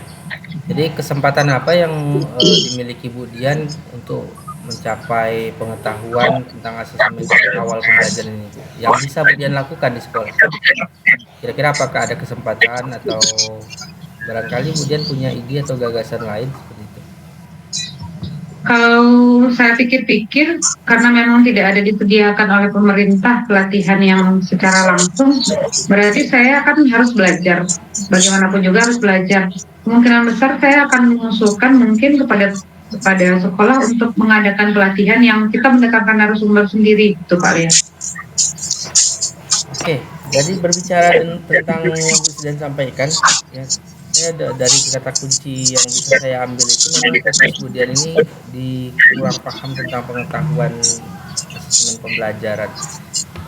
Jadi kesempatan apa yang dimiliki Bu Dian untuk mencapai pengetahuan tentang asesmen awal pembelajaran ini yang bisa Bu Dian lakukan di sekolah? Kira-kira apakah ada kesempatan atau barangkali Bu Dian punya ide atau gagasan lain seperti itu? Kalau saya pikir-pikir, karena memang tidak ada disediakan oleh pemerintah pelatihan yang secara langsung, berarti saya akan harus belajar. Bagaimanapun juga harus belajar. Kemungkinan besar saya akan mengusulkan mungkin kepada sekolah untuk mengadakan pelatihan yang kita mendekatkan narasumber sendiri, itu Pak Lia. Oke, jadi berbicara tentang yang Bu Dian sampaikan, ya, saya dari kata kunci yang bisa saya ambil itu memang fokus Bu Dian ini di kurang paham tentang pengetahuan asesmen pembelajaran.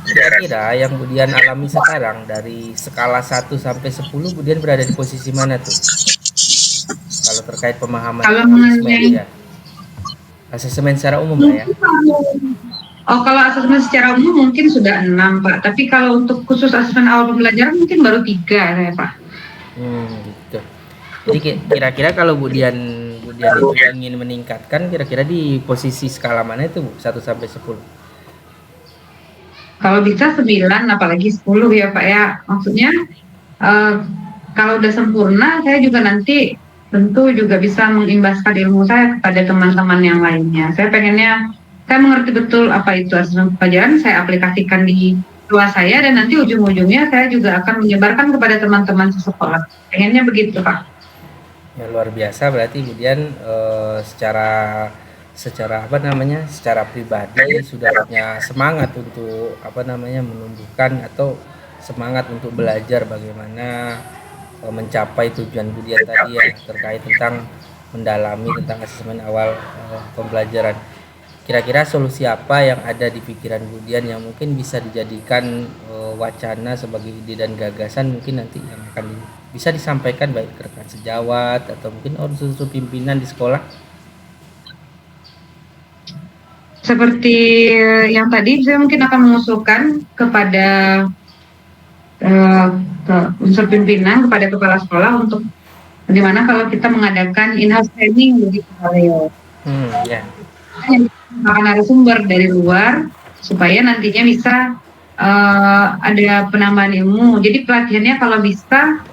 Kira-kira yang Bu Dian alami sekarang dari skala 1 sampai 10 Bu Dian berada di posisi mana tuh? Kalau terkait pemahaman kalau asesmen ya. Asesmen secara umum lah ya. Oh, kalau asesmen secara umum mungkin sudah 6, Pak. Tapi kalau untuk khusus asesmen awal pembelajaran mungkin baru 3 saya, Pak. Gitu. Jadi kira-kira kalau Bu Dian itu ingin meningkatkan, kira-kira di posisi skala mana itu Bu? 1 sampai 10? Kalau bisa 9, apalagi 10 ya, Pak ya. Maksudnya kalau udah sempurna, saya juga nanti tentu juga bisa mengimbaskan ilmu saya kepada teman-teman yang lainnya. Saya pengennya, saya mengerti betul apa itu asesmen pelajaran, saya aplikasikan di kelas saya, dan nanti ujung-ujungnya saya juga akan menyebarkan kepada teman-teman sesekolah. Pengennya begitu, Pak. Ya, luar biasa berarti kemudian secara secara pribadi sudah punya semangat untuk menumbuhkan atau semangat untuk belajar bagaimana mencapai tujuan Budian tadi ya, terkait tentang mendalami tentang asesmen awal pembelajaran. Kira-kira solusi apa yang ada di pikiran Budian yang mungkin bisa dijadikan wacana sebagai ide dan gagasan mungkin nanti yang akan bisa disampaikan baik ke rekan sejawat atau mungkin unsur pimpinan di sekolah? Seperti yang tadi, saya mungkin akan mengusulkan kepada unsur pimpinan, kepada kepala sekolah, untuk bagaimana kalau kita mengadakan in-house training begitu, Pak Leo. Ya. Akan narasumber dari luar supaya nantinya bisa ada penambahan ilmu. Jadi pelatihannya kalau bisa,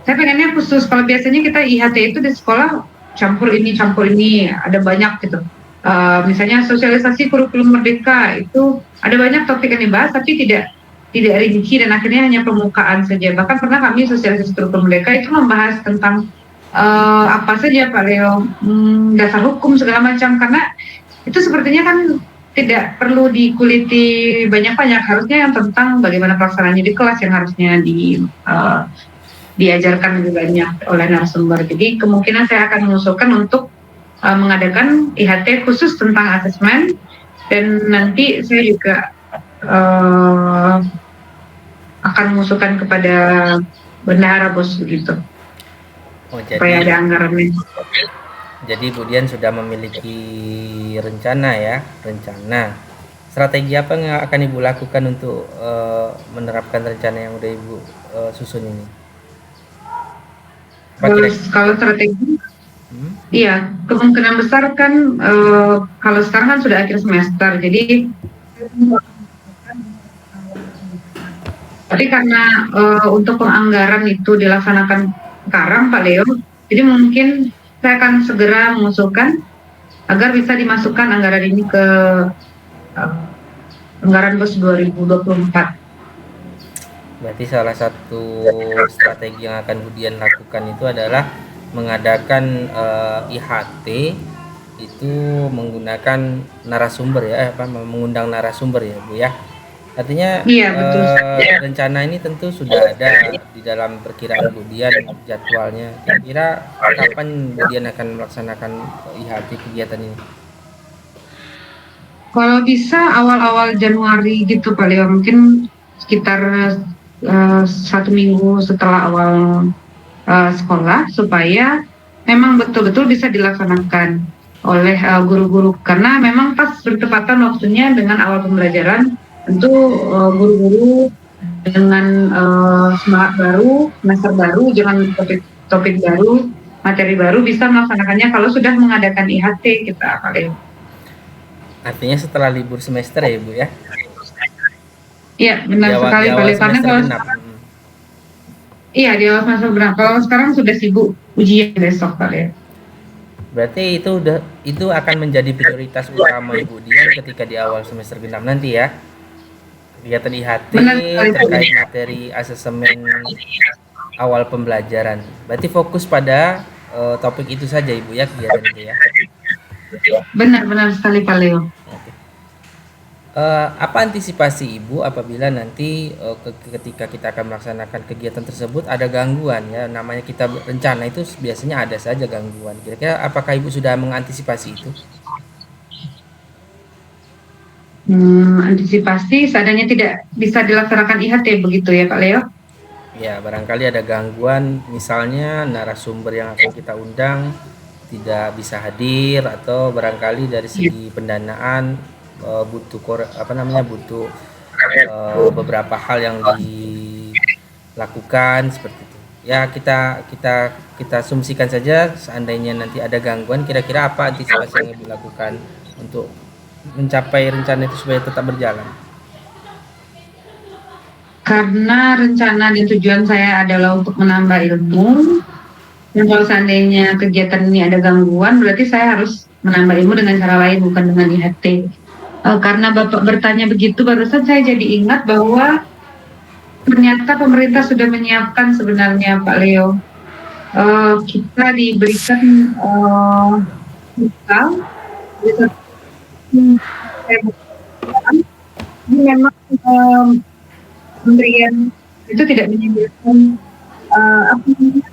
saya pengennya khusus. Kalau biasanya kita IHT itu di sekolah campur ini, ada banyak gitu. Misalnya sosialisasi kurikulum merdeka, itu ada banyak topik yang dibahas tapi tidak rinci dan akhirnya hanya permukaan saja. Bahkan pernah kami sosialisasi kurikulum merdeka itu membahas tentang apa saja, Pak Leo, dasar hukum segala macam, karena itu sepertinya kan tidak perlu dikuliti banyak-banyak. Harusnya yang tentang bagaimana pelaksanaannya di kelas yang harusnya diajarkan lebih banyak oleh narasumber. Jadi kemungkinan saya akan mengusulkan untuk mengadakan IHT khusus tentang asesmen, dan nanti saya juga akan mengusulkan kepada bendahara bos begitu. Supaya ada anggarannya. Jadi Bu Dian sudah memiliki rencana. Strategi apa yang akan Ibu lakukan untuk menerapkan rencana yang udah Ibu susun ini? Kalau strategi, iya, kemungkinan besar kan kalau sekarang kan sudah akhir semester, jadi tapi karena untuk penganggaran itu dilaksanakan sekarang, Pak Leo, jadi mungkin saya akan segera mengusulkan agar bisa dimasukkan anggaran ini ke anggaran BOS 2024. Berarti salah satu strategi yang akan Bu Dian lakukan itu adalah mengadakan IHT itu menggunakan narasumber ya, mengundang narasumber ya Bu ya. Artinya iya, betul. Rencana ini tentu sudah ada di dalam perkiraan Bu Dian jadwalnya. Kira-kira kapan Bu Dian akan melaksanakan IHT kegiatan ini? Kalau bisa awal-awal Januari gitu Pak Leo, mungkin sekitar 1 minggu setelah awal sekolah, supaya memang betul-betul bisa dilaksanakan oleh guru-guru, karena memang pas bertepatan waktunya dengan awal pembelajaran. Tentu guru-guru dengan semangat baru, semester baru, dengan topik baru, materi baru bisa melaksanakannya kalau sudah mengadakan IHT kita, Pak Leo. Artinya setelah libur semester ya Bu ya? Iya, benar sekali Pak Leo, karena kalau iya, di awal semester genap. Kalau sekarang sudah sibuk ujian besok Pak Leo. Berarti itu akan menjadi prioritas utama Ibu Dian ketika di awal semester genap nanti ya? Kegiatan IHT terkait materi asesmen awal pembelajaran. Berarti fokus pada topik itu saja Ibu ya, kegiatan itu ya? Benar sekali Pak Leo. Apa antisipasi Ibu apabila nanti ketika kita akan melaksanakan kegiatan tersebut ada gangguan ya, namanya kita rencana itu biasanya ada saja gangguan. Kira-kira apakah Ibu sudah mengantisipasi itu? Antisipasi seadanya tidak bisa dilaksanakan IHT begitu ya Pak Leo? Ya, barangkali ada gangguan, misalnya narasumber yang akan kita undang tidak bisa hadir, atau barangkali dari segi pendanaan butuh beberapa hal yang dilakukan seperti itu. Ya kita asumsikan saja seandainya nanti ada gangguan, kira-kira apa antisipasi yang dilakukan untuk mencapai rencana itu supaya tetap berjalan. Karena rencana dan tujuan saya adalah untuk menambah ilmu, dan kalau seandainya kegiatan ini ada gangguan, berarti saya harus menambah ilmu dengan cara lain, bukan dengan IHT. Karena Bapak bertanya begitu, barusan saya jadi ingat bahwa ternyata pemerintah sudah menyiapkan sebenarnya Pak Leo. Kita diberikan ini memang kementerian itu tidak menyediakan apa namanya,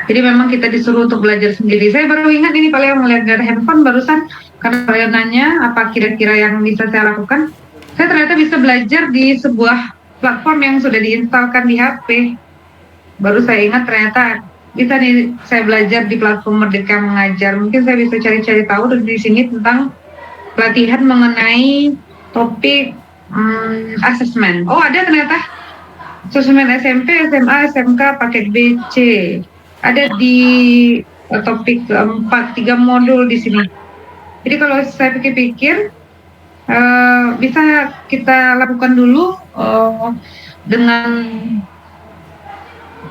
jadi memang kita disuruh untuk belajar sendiri. Saya baru ingat ini Pak Leo melihat dari handphone barusan, karena saya nanya apa kira-kira yang bisa saya lakukan. Saya ternyata bisa belajar di sebuah platform yang sudah diinstalkan di HP. Baru saya ingat ternyata bisa nih saya belajar di platform Merdeka Mengajar. Mungkin saya bisa cari-cari tahu di sini tentang pelatihan mengenai topik asesmen. Oh, ada ternyata asesmen SMP, SMA, SMK paket BC. Ada di topik keempat, 3 modul di sini. Jadi kalau saya pikir-pikir bisa kita lakukan dulu dengan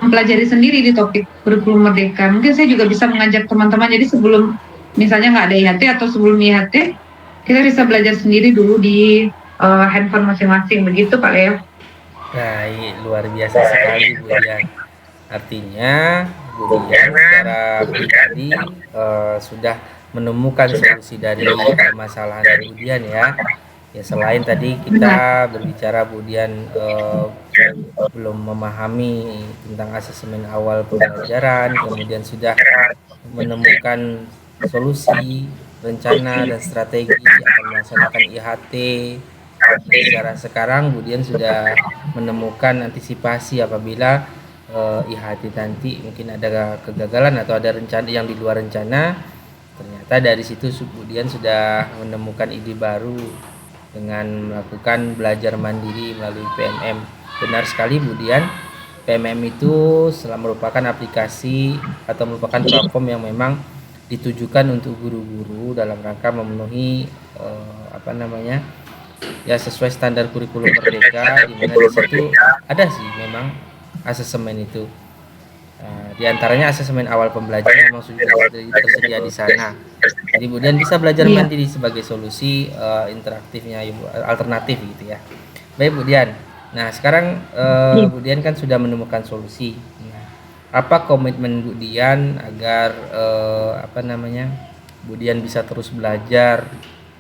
mempelajari sendiri di topik kurikulum Merdeka. Mungkin saya juga bisa mengajak teman-teman. Jadi sebelum misalnya nggak ada IHT atau sebelum IHT, kita bisa belajar sendiri dulu di handphone masing-masing. Begitu Pak Leo. Baik, luar biasa sekali Bu Dian. Artinya Bu Dian secara pribadi sudah menemukan solusi dari permasalahan Bu Dian ya. Ya selain tadi kita berbicara Bu Dian belum memahami tentang asesmen awal pembelajaran, kemudian sudah menemukan solusi, rencana dan strategi akan melaksanakan IHT. Sekarang Bu Dian sudah menemukan antisipasi apabila IHT nanti mungkin ada kegagalan atau ada rencana yang di luar rencana. Ternyata dari situ Bu Dian sudah menemukan ide baru dengan melakukan belajar mandiri melalui PMM. Benar sekali Bu Dian, PMM itu merupakan aplikasi atau merupakan platform yang memang ditujukan untuk guru-guru dalam rangka memenuhi ya sesuai standar kurikulum Merdeka, di mana di situ ada sih memang asesmen itu. Di antaranya asesmen awal pembelajaran memang sudah tersedia di sana. Jadi kemudian bisa belajar mandiri sebagai solusi interaktifnya Ibu, alternatif gitu ya. Baik Bu Dian. Nah, sekarang Bu Dian kan sudah menemukan solusi. Nah, apa komitmen Bu Dian agar Bu Dian bisa terus belajar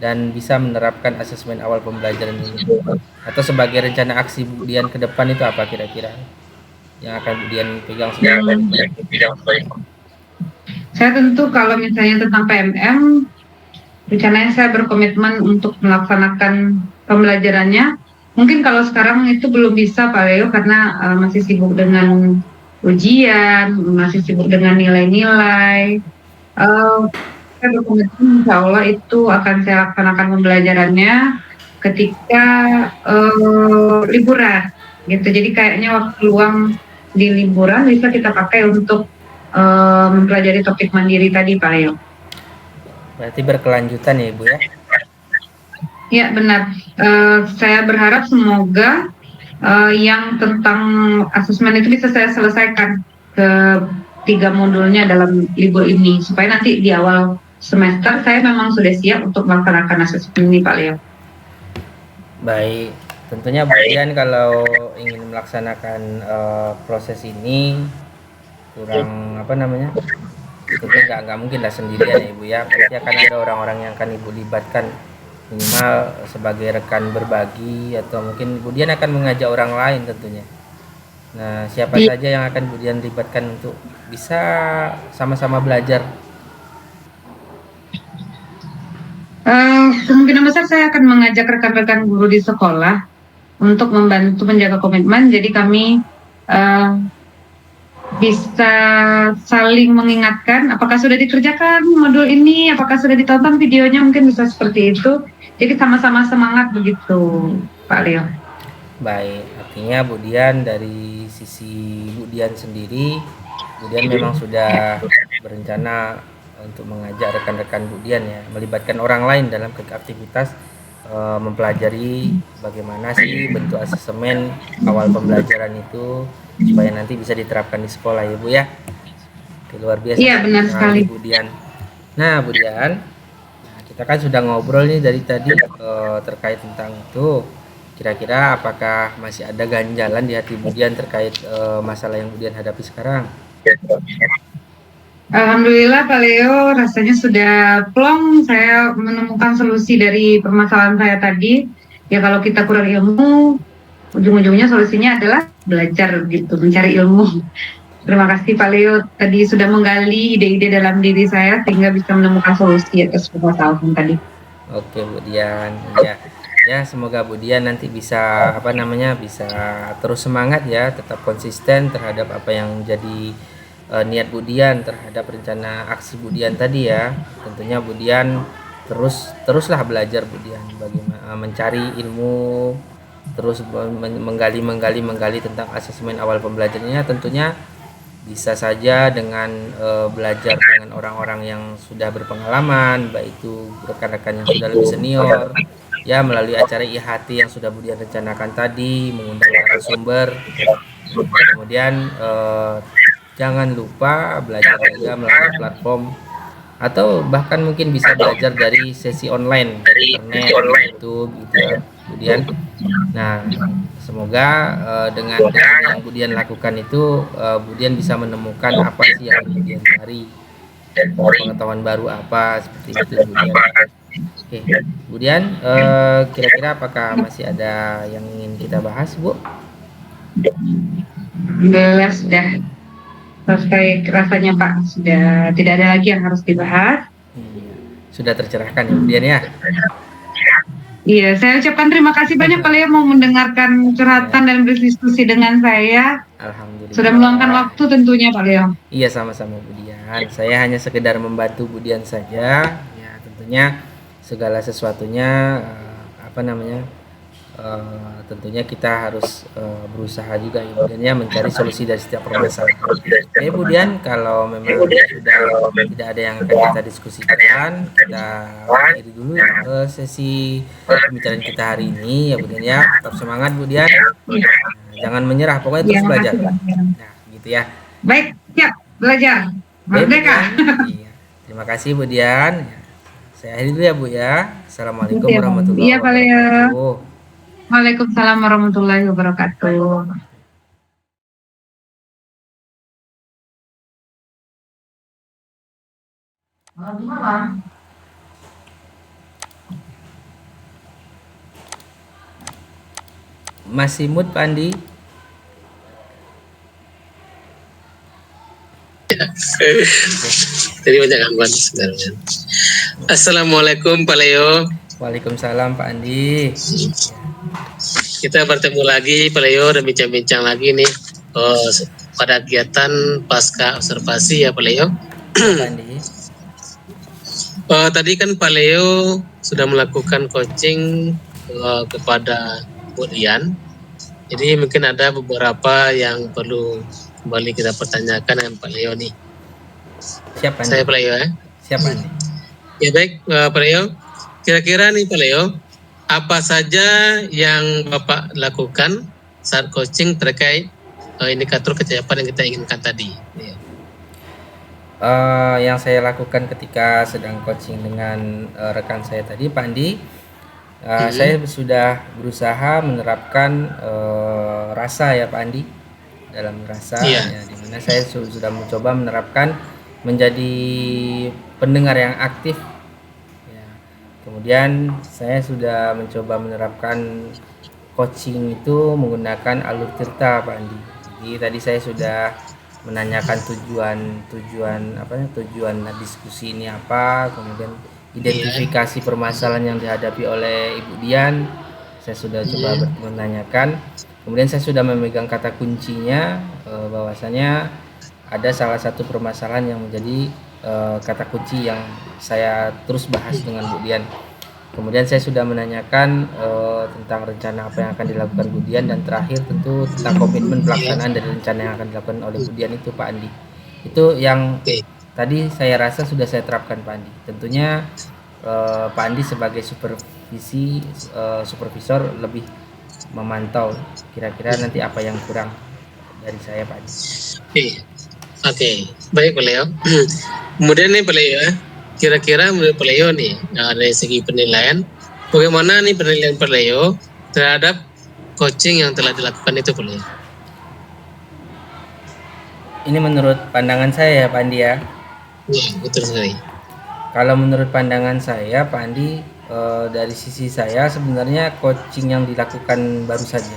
dan bisa menerapkan asesmen awal pembelajaran ini? Atau sebagai rencana aksi Bu Dian ke depan itu apa kira-kira yang akan Bu Dian pegang sebagai Saya tentu kalau misalnya tentang PMM, rencananya saya berkomitmen untuk melaksanakan pembelajarannya. Mungkin kalau sekarang itu belum bisa Pak Leo karena masih sibuk dengan ujian, masih sibuk dengan nilai-nilai. Saya berkomitmen insya Allah itu akan saya laksanakan pembelajarannya ketika liburan gitu. Jadi kayaknya waktu luang di liburan bisa kita pakai untuk mempelajari topik mandiri tadi Pak Leo. Berarti berkelanjutan ya Ibu ya? Ya benar. Saya berharap semoga yang tentang asesmen itu bisa saya selesaikan ke 3 modulnya dalam libur ini supaya nanti di awal semester saya memang sudah siap untuk melaksanakan asesmen ini Pak Leo. Baik. Tentunya Bu Dian kalau ingin melaksanakan proses ini kurang tentunya nggak mungkin lah sendirian ya Ibu ya. Pasti akan ada orang-orang yang akan Ibu libatkan, minimal sebagai rekan berbagi, atau mungkin Bu Dian akan mengajak orang lain tentunya. Nah, siapa saja yang akan Bu Dian libatkan untuk bisa sama-sama belajar? Kemungkinan besar saya akan mengajak rekan-rekan guru di sekolah untuk membantu menjaga komitmen. Jadi kami bisa saling mengingatkan apakah sudah dikerjakan modul ini, apakah sudah ditonton videonya, mungkin bisa seperti itu. Jadi sama-sama semangat begitu, Pak Leo. Baik, artinya Bu Dian dari sisi Bu Dian sendiri, Bu Dian memang sudah berencana untuk mengajak rekan-rekan Bu Dian ya, melibatkan orang lain dalam aktivitas mempelajari bagaimana sih bentuk asesmen awal pembelajaran itu supaya nanti bisa diterapkan di sekolah ya Bu ya. Oke, luar biasa. Iya, benar sekali. Bu Dian. Nah, Bu Dian, kita kan sudah ngobrol nih dari tadi terkait tentang itu. Kira-kira apakah masih ada ganjalan di hati Bu Dian terkait masalah yang Bu Dian hadapi sekarang? Alhamdulillah Pak Leo, rasanya sudah plong. Saya menemukan solusi dari permasalahan saya tadi. Ya kalau kita kurang ilmu, ujung-ujungnya solusinya adalah belajar gitu, mencari ilmu. Terima kasih Pak Leo, tadi sudah menggali ide-ide dalam diri saya sehingga bisa menemukan solusi atas permasalahan tadi. Oke Bu Dian, ya semoga Bu Dian nanti bisa bisa terus semangat ya, tetap konsisten terhadap apa yang jadi niat Bu Dian terhadap rencana aksi Bu Dian tadi ya. Tentunya Bu Dian teruslah belajar Bu Dian bagaimana mencari ilmu, terus menggali tentang asesmen awal pembelajarannya. Tentunya bisa saja dengan belajar dengan orang-orang yang sudah berpengalaman, baik itu rekan-rekan yang sudah lebih senior ya, melalui acara IHT yang sudah Bu Dian rencanakan tadi, mengundang narasumber. Kemudian jangan lupa belajar juga melalui platform atau bahkan mungkin bisa belajar dari sesi online internet, YouTube gitu ya Bu Dian. Nah, semoga dengan yang Bu Dian lakukan itu Bu Dian bisa menemukan apa sih yang Bu Dian cari, pengetahuan baru apa seperti itu Bu Dian. Oke, Bu Dian, kira-kira apakah masih ada yang ingin kita bahas, Bu? Alhamdulillah sudah selesai rasanya Pak, sudah tidak ada lagi yang harus dibahas. Sudah tercerahkan ya Bu Dian ya? Iya, saya ucapkan terima kasih banyak Pak Leo mau mendengarkan curhatan dan berdiskusi dengan saya. Alhamdulillah. Sudah meluangkan waktu tentunya Pak Leo. Iya, sama-sama Bu Dian. Saya hanya sekedar membantu Bu Dian saja. Ya, tentunya segala sesuatunya tentunya kita harus berusaha juga ya Bu Dian ya, mencari solusi dari setiap permasalahan. Oke Bu Dian, kalau memang sudah tidak ada yang akan kita diskusikan, kita akhiri dulu sesi pembicaraan kita hari ini ya Bu Dian ya. Tetap semangat Bu Dian. Jangan menyerah, pokoknya terus belajar. Nah, gitu ya. Baik, siap belajar. Merdeka. Iya. Terima kasih Bu Dian. Saya akhiri dulu ya Bu ya. Assalamualaikum warahmatullahi wabarakatuh. Waalaikumsalam warahmatullahi wabarakatuh. Malam. Masih mood Pak Andi? Jadi banyak gangguan sebenarnya. Assalamualaikum Pak Leo. Waalaikumsalam Pak Andi. Kita bertemu lagi Pak Leo dan bincang-bincang lagi nih pada kegiatan pasca observasi ya Pak Leo. Pak Andi. Tadi kan Pak Leo sudah melakukan coaching kepada Bu Dian. Jadi mungkin ada beberapa yang perlu kembali kita pertanyakan dengan Pak Leo nih. Siapa nih? Saya Pak Leo ya. Siapa nih? Ya baik Pak Leo. Kira-kira nih Pak Leo, apa saja yang Bapak lakukan saat coaching terkait indikator kecapapan yang kita inginkan tadi? Ya. Yang saya lakukan ketika sedang coaching dengan rekan saya tadi Pak Andi, saya sudah berusaha menerapkan rasa ya Pak Andi, dalam rasa ya, dimana saya sudah mencoba menerapkan menjadi pendengar yang aktif ya. Kemudian saya sudah mencoba menerapkan coaching itu menggunakan alur cerita Pak Andi. Jadi tadi saya sudah menanyakan tujuan diskusi ini apa, kemudian identifikasi permasalahan yang dihadapi oleh Ibu Dian saya sudah coba menanyakan. Kemudian saya sudah memegang kata kuncinya bahwasanya ada salah satu permasalahan yang menjadi kata kunci yang saya terus bahas dengan Bu Dian. Kemudian saya sudah menanyakan tentang rencana apa yang akan dilakukan Bu Dian, dan terakhir tentu tentang komitmen pelaksanaan dari rencana yang akan dilakukan oleh Bu Dian itu Pak Andi. Itu yang Oke. tadi saya rasa sudah saya terapkan Pak Andi. Tentunya Pak Andi sebagai supervisor lebih memantau kira-kira nanti apa yang kurang dari saya Pak Andi. Oke, baik Pak Leo. Kemudian nih Pak Leo ya, kira-kira menurut Pak Leo nih, dari segi penilaian, bagaimana nih penilaian Pak Leo terhadap coaching yang telah dilakukan itu Pak Leo? Ini menurut pandangan saya ya Pak Andi ya. Ya, betul sekali. Kalau menurut pandangan saya Pak Andi, dari sisi saya sebenarnya coaching yang dilakukan baru saja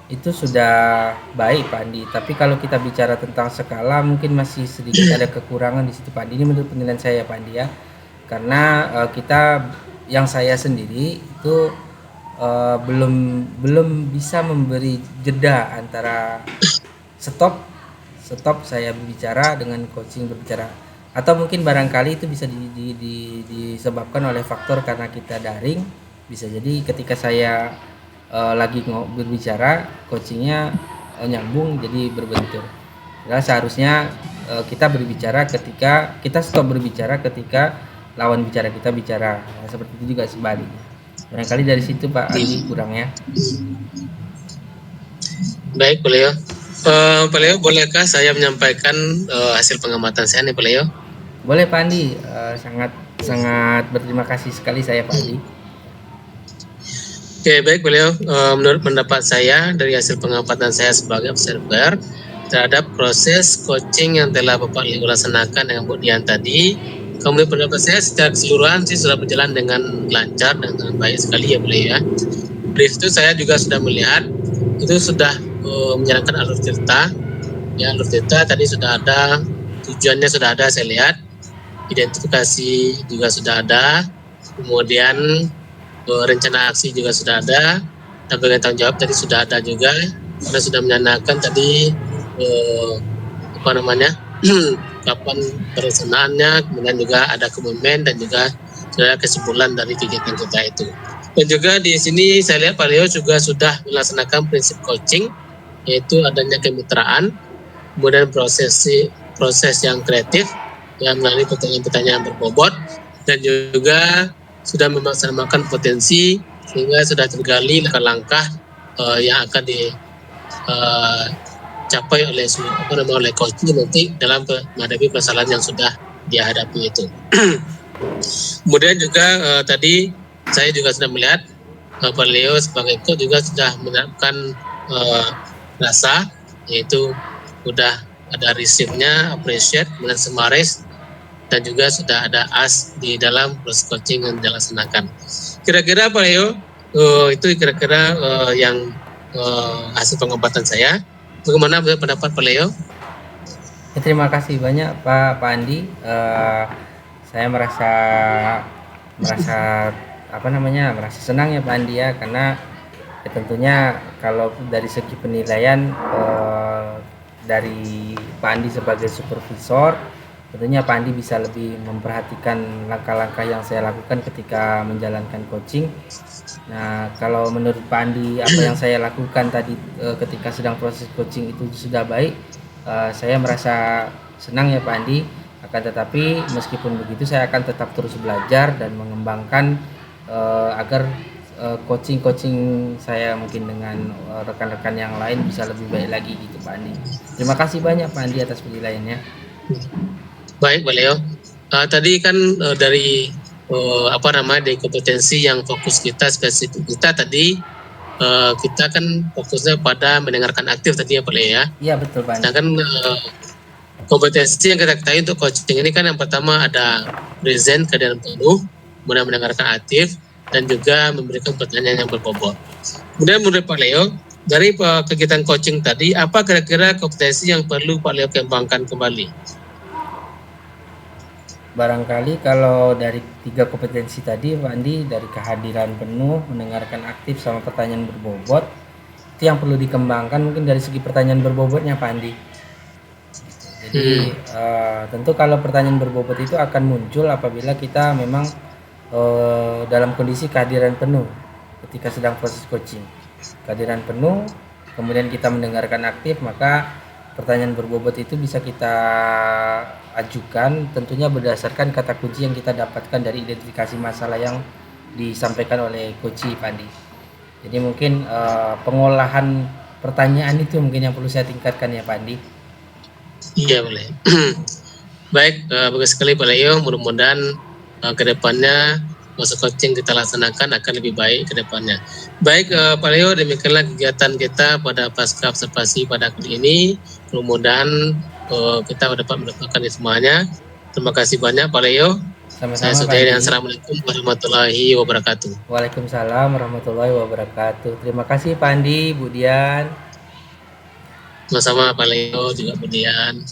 itu sudah baik Pak Andi. Tapi kalau kita bicara tentang skala mungkin masih sedikit ada kekurangan di situ Pak Andi. Ini menurut penilaian saya Pak Andi ya. Karena yang saya sendiri itu belum bisa memberi jeda antara stop saya berbicara dengan coaching berbicara, atau mungkin barangkali itu bisa disebabkan oleh faktor karena kita daring. Bisa jadi ketika saya lagi berbicara, coachingnya nyambung jadi berbentur. Nah, seharusnya kita berbicara ketika kita stop berbicara ketika lawan bicara kita bicara. Nah, seperti itu juga sebaliknya. Barangkali dari situ Pak Andi kurangnya. Baik Pak Leo. Pak Leo, bolehkah saya menyampaikan hasil pengamatan saya nih Pak Leo? Boleh Pak Andi, sangat berterima kasih sekali saya Pak Andi. Oke, baik Pak Leo. Menurut pendapat saya dari hasil pengamatan saya sebagai observer terhadap proses coaching yang telah Bapak Leo laksanakan dengan Bu Dian tadi, kemudian pendapat saya secara keseluruhan sih sudah berjalan dengan lancar dan dengan baik sekali ya Pak Leo ya. Dari situ saya juga sudah melihat itu sudah menjalankan alur cerita. Ya, alur cerita tadi sudah ada, tujuannya sudah ada saya lihat, identifikasi juga sudah ada, kemudian rencana aksi juga sudah ada, dan bagian tanggung jawab tadi sudah ada juga. Karena sudah menyanakan tadi kapan pelaksanaannya, kemudian juga ada komitmen dan juga sudah ada kesimpulan dari kegiatan kita itu. Dan juga di sini saya lihat Pak Leo juga sudah melaksanakan prinsip coaching, yaitu adanya kemitraan, kemudian proses yang kreatif yang melalui pertanyaan-pertanyaan berbobot, dan juga sudah memaksimalkan potensi sehingga sudah tergali langkah-langkah yang akan dicapai oleh coaching nanti dalam menghadapi permasalahan yang sudah dia hadapi itu. Kemudian juga tadi saya juga sudah melihat Pak Leo sebagai coach juga sudah menerapkan rasa, yaitu sudah ada receive-nya, appreciate, kemudian summaries, dan juga sudah ada as di dalam proses coaching yang dilaksanakan. Kira-kira Pak Leo, itu kira-kira yang hasil pengamatan saya. Bagaimana pendapat Pak Leo? Terima kasih banyak Pak Andi. Saya merasa merasa senang ya Pak Andi ya, karena tentunya kalau dari segi penilaian dari Pak Andi sebagai supervisor, tentunya Pak Andi bisa lebih memperhatikan langkah-langkah yang saya lakukan ketika menjalankan coaching. Nah, kalau menurut Pak Andi apa yang saya lakukan tadi ketika sedang proses coaching itu sudah baik, saya merasa senang ya Pak Andi. Akan tetapi meskipun begitu saya akan tetap terus belajar dan mengembangkan agar coaching saya mungkin dengan rekan-rekan yang lain bisa lebih baik lagi gitu Pak Andi. Terima kasih banyak Pak Andi atas penilaiannya. Baik Pak Leo, tadi kan dari dari kompetensi yang fokus kita, spesifik kita tadi, kita kan fokusnya pada mendengarkan aktif tadi ya Pak Leo ya. Iya betul Pak Andi. Sedangkan kompetensi yang kita ketahui untuk coaching ini kan yang pertama ada present, kehadiran penuh, kemudian mendengarkan aktif, dan juga memberikan pertanyaan yang berbobot. Kemudian menurut Pak Leo, dari kegiatan coaching tadi, apa kira-kira kompetensi yang perlu Pak Leo kembangkan kembali? Barangkali kalau dari 3 kompetensi tadi Pak Andi, dari kehadiran penuh, mendengarkan aktif, sama pertanyaan berbobot, itu yang perlu dikembangkan mungkin dari segi pertanyaan berbobotnya Pak Andi. Jadi tentu kalau pertanyaan berbobot itu akan muncul apabila kita memang dalam kondisi kehadiran penuh ketika sedang proses coaching. Kehadiran penuh, kemudian kita mendengarkan aktif, maka pertanyaan berbobot itu bisa kita ajukan tentunya berdasarkan kata kunci yang kita dapatkan dari identifikasi masalah yang disampaikan oleh Coach Pandi. Jadi mungkin pengolahan pertanyaan itu mungkin yang perlu saya tingkatkan ya Pak Andi. Iya boleh. Baik, bagus sekali Pak Leo. Mudah-mudahan ke depannya proses coaching kita laksanakan akan lebih baik ke depannya. Baik Pak Leo, demikianlah kegiatan kita pada pasca observasi pada kali ini. Mudah-mudahan kita dapat mendapatkan semuanya. Terima kasih banyak Pak Leo. Sama-sama, saya sudahi dengan Assalamualaikum warahmatullahi wabarakatuh. Waalaikumsalam warahmatullahi wabarakatuh. Terima kasih Pak Andi, Bu Dian. Sama-sama Pak Leo, juga Bu Dian.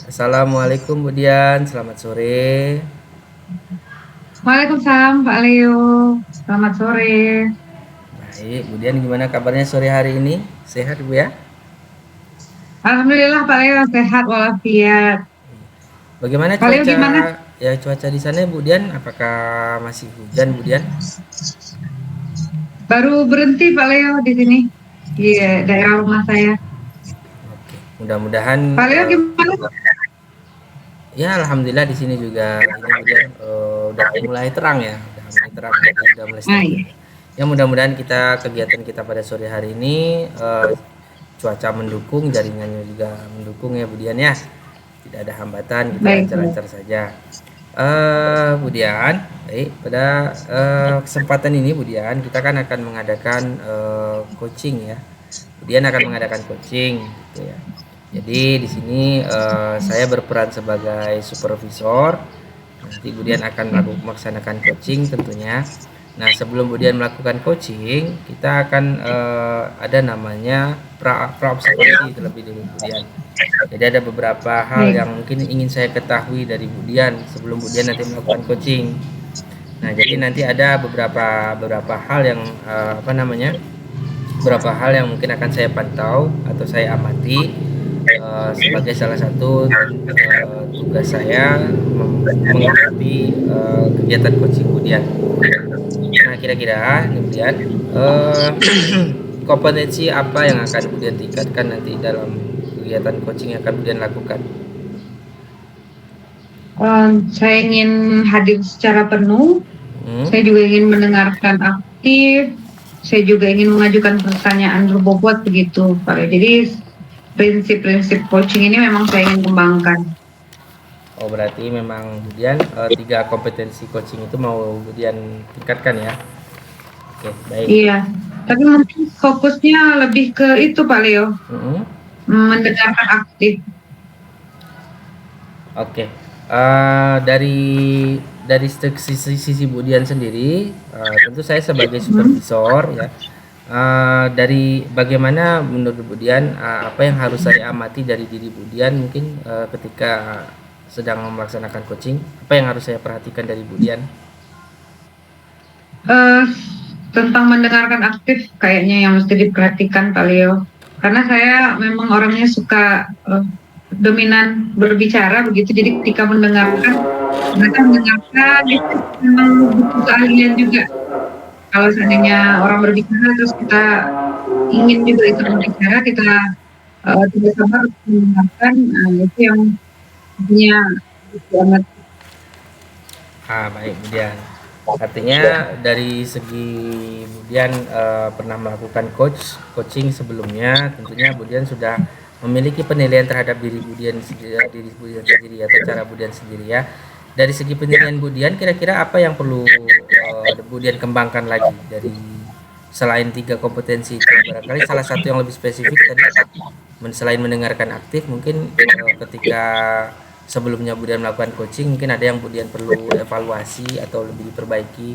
Assalamualaikum Bu Dian, selamat sore. Waalaikumsalam Pak Leo, selamat sore. Baik, Bu Dian gimana kabarnya sore hari ini? Sehat Bu ya? Alhamdulillah Pak Leo sehat walafiat. Bagaimana Pak Leo cuaca? gimana? Ya cuaca di sana Bu Dian, apakah masih hujan Bu Dian? Baru berhenti Pak Leo di sini, di daerah rumah saya. Oke, mudah-mudahan. Pak Leo gimana? Ya alhamdulillah di sini juga ini Bu Dian, udah mulai terang ya, udah mulai stabil. Ya mudah-mudahan kegiatan kita pada sore hari ini cuaca mendukung, jaringannya juga mendukung ya Bu Dian ya. Tidak ada hambatan, kita lancar-lancar saja. Bu Dian, baik, pada kesempatan ini Bu Dian kita kan akan mengadakan coaching ya. Bu Dian akan mengadakan coaching gitu ya. Jadi di sini saya berperan sebagai supervisor. Nanti Bu Dian akan melaksanakan coaching tentunya. Nah sebelum Bu Dian melakukan coaching, kita akan ada namanya pra-observasi terlebih dulu Bu Dian. Jadi ada beberapa hal yang mungkin ingin saya ketahui dari Bu Dian sebelum Bu Dian nanti melakukan coaching. Nah jadi nanti ada beberapa hal yang beberapa hal yang mungkin akan saya pantau atau saya amati sebagai salah satu tugas saya mengikuti kegiatan coaching Bu Dian. Nah kira-kira kemudian kompetensi apa yang akan Bu Dian tingkatkan nanti dalam kegiatan coaching yang akan Bu Dian lakukan? Saya ingin hadir secara penuh. Saya juga ingin mendengarkan aktif. Saya juga ingin mengajukan pertanyaan berbobot begitu Pak. Jadi prinsip-prinsip coaching ini memang saya ingin kembangkan. Oh berarti memang Bu Dian 3 kompetensi coaching itu mau Bu Dian tingkatkan ya? Oke baik. Iya, tapi mungkin fokusnya lebih ke itu Pak Leo, mendengarkan aktif. Oke, dari sisi Bu Dian sendiri, tentu saya sebagai supervisor ya. Dari bagaimana menurut Bu Dian apa yang harus saya amati dari diri Bu Dian mungkin ketika sedang melaksanakan coaching, apa yang harus saya perhatikan dari Bu Dian? Tentang mendengarkan aktif kayaknya yang mesti diperhatikan Pak Leo, karena saya memang orangnya suka dominan berbicara begitu, jadi ketika mendengarkan itu memang butuh keahlian juga. Kalau seandainya orang berbicara terus kita ingin juga ikut berbicara, kita tidak sabar mendengarkan, itu yang punya banget. Baik Bu Dian. Artinya dari segi Bu Dian pernah melakukan coaching sebelumnya, tentunya Bu Dian sudah memiliki penilaian terhadap diri Bu Dian sendiri atau cara Bu Dian sendiri ya. Dari segi penilaian Bu Dian, kira-kira apa yang perlu Bu Dian kembangkan lagi dari selain 3 kompetensi itu? Barangkali salah satu yang lebih spesifik tadi, selain mendengarkan aktif, mungkin ketika sebelumnya Bu Dian melakukan coaching, mungkin ada yang Bu Dian perlu evaluasi atau lebih diperbaiki.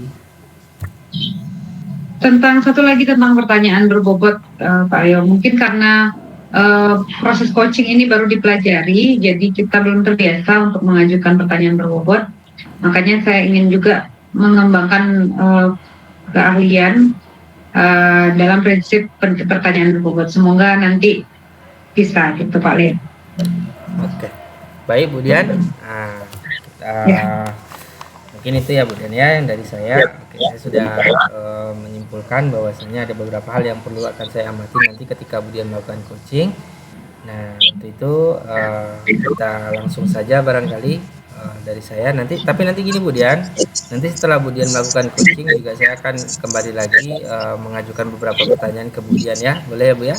Satu lagi tentang pertanyaan berbobot Pak Leo, mungkin karena proses coaching ini baru dipelajari, jadi kita belum terbiasa untuk mengajukan pertanyaan berbobot. Makanya saya ingin juga mengembangkan keahlian dalam prinsip pertanyaan berbobot. Semoga nanti bisa gitu Pak Lir. Oke, baik Bu Dian. Nah, kita mungkin itu ya Bu Dian ya yang dari saya. Oke, saya sudah menyimpulkan bahwasanya ada beberapa hal yang perlu akan saya amati nanti ketika Bu Dian melakukan coaching. Nah, untuk itu kita langsung saja barangkali dari saya nanti. Tapi nanti gini Bu Dian, nanti setelah Bu Dian melakukan coaching juga saya akan kembali lagi mengajukan beberapa pertanyaan ke Bu Dian ya, boleh ya Bu ya?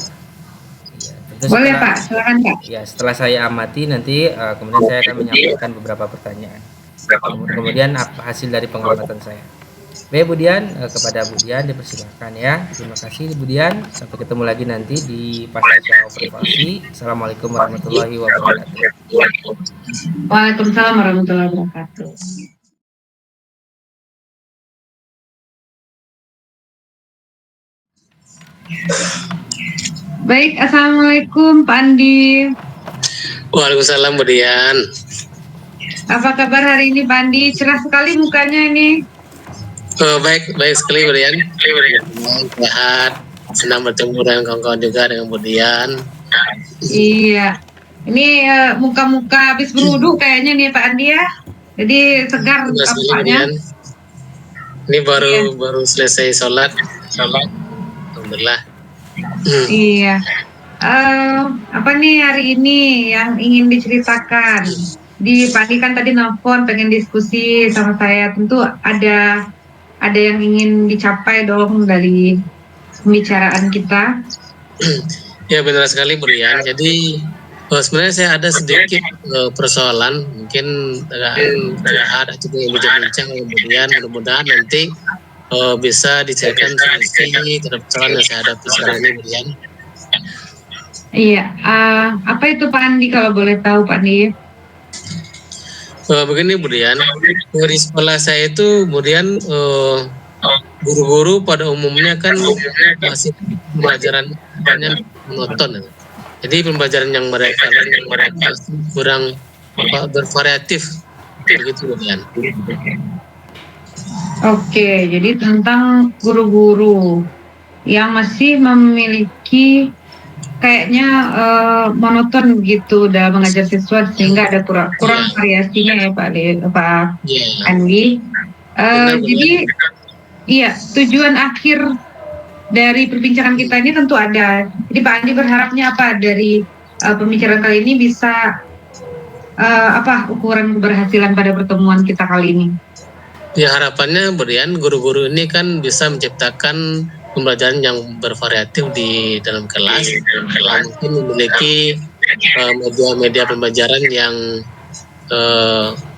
Ya, tentu Boleh setelah, Pak, silakan Pak. ya setelah saya amati nanti kemudian saya akan menyampaikan beberapa pertanyaan. Kemudian apa hasil dari pengamatan saya. Baik Bu Dian, kepada Bu Dian dipersilakan ya. Terima kasih Bu Dian. Sampai ketemu lagi nanti di Pasca Observasi. Assalamualaikum warahmatullahi wabarakatuh. Waalaikumsalam warahmatullahi wabarakatuh. Baik, Assalamualaikum Pak Andi. Waalaikumsalam Bu Dian. Apa kabar hari ini Pak Andi? Cerah sekali mukanya ini. Baik sekali Bu Dian. Sehat, senang bertemu dengan kawan-kawan juga dengan Bu Dian. Iya, ini muka-muka habis berwudu kayaknya nih Pak Andi ya. Jadi segar tampaknya. Ini baru selesai sholat. Alhamdulillah. Iya. Apa nih hari ini yang ingin diceritakan? Pak Andi kan tadi nelfon pengen diskusi sama saya. Tentu ada yang ingin dicapai dong dari pembicaraan kita. Ya benar sekali Bu Dian. Jadi sebenarnya saya ada sedikit persoalan, mungkin ada juga yang bincang-bincang kemudian mudah-mudahan nanti bisa dicarikan solusi terhadap persoalan yang saya hadapi sekarang ini Bu Dian. Iya, apa itu Pak Andi kalau boleh tahu Pak Andi? Begini Bu Dian, di sekolah saya itu kemudian guru-guru pada umumnya kan masih pembelajaran monoton. Jadi pembelajaran yang mereka kurang bervariatif begitu Bu Dian. Oke, jadi tentang guru-guru yang masih memiliki kayaknya monoton gitu dalam mengajar siswa sehingga ada kurang variasinya ya Pak Andi. Jadi iya, tujuan akhir dari perbincangan kita ini tentu ada. Jadi Pak Andi berharapnya apa dari pembicaraan kali ini bisa apa ukuran keberhasilan pada pertemuan kita kali ini? Ya harapannya Bu Dian, guru-guru ini kan bisa menciptakan pembelajaran yang bervariatif di dalam kelas, mungkin memiliki media pembelajaran yang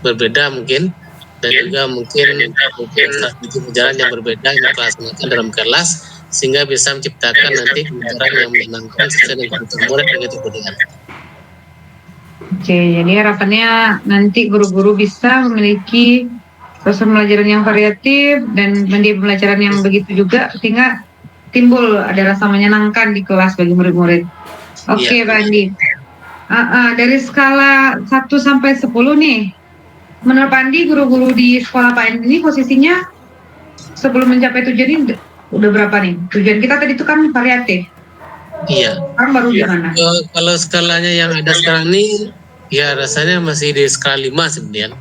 berbeda mungkin, dan juga mungkin strategi pembelajaran yang berbeda yang dilaksanakan dalam kelas, sehingga bisa menciptakan nanti pembelajaran yang menyenangkan sesuai dengan kebutuhan murid begitu Bu Dian. Oke, jadi harapannya nanti guru-guru bisa memiliki proses pembelajaran yang variatif dan media pembelajaran yang begitu juga sehingga timbul ada rasa menyenangkan di kelas bagi murid-murid. Oke, Pak Andi. Dari skala 1 sampai 10 nih, menurut Pak Andi guru-guru di sekolah Pak Andi ini posisinya sebelum mencapai tujuan ini udah berapa nih? Tujuan kita tadi itu kan variatif. Iya. Kan baru gimana? Kalau skalanya yang ada sekarang ini, ya rasanya masih di skala 5 sebenarnya.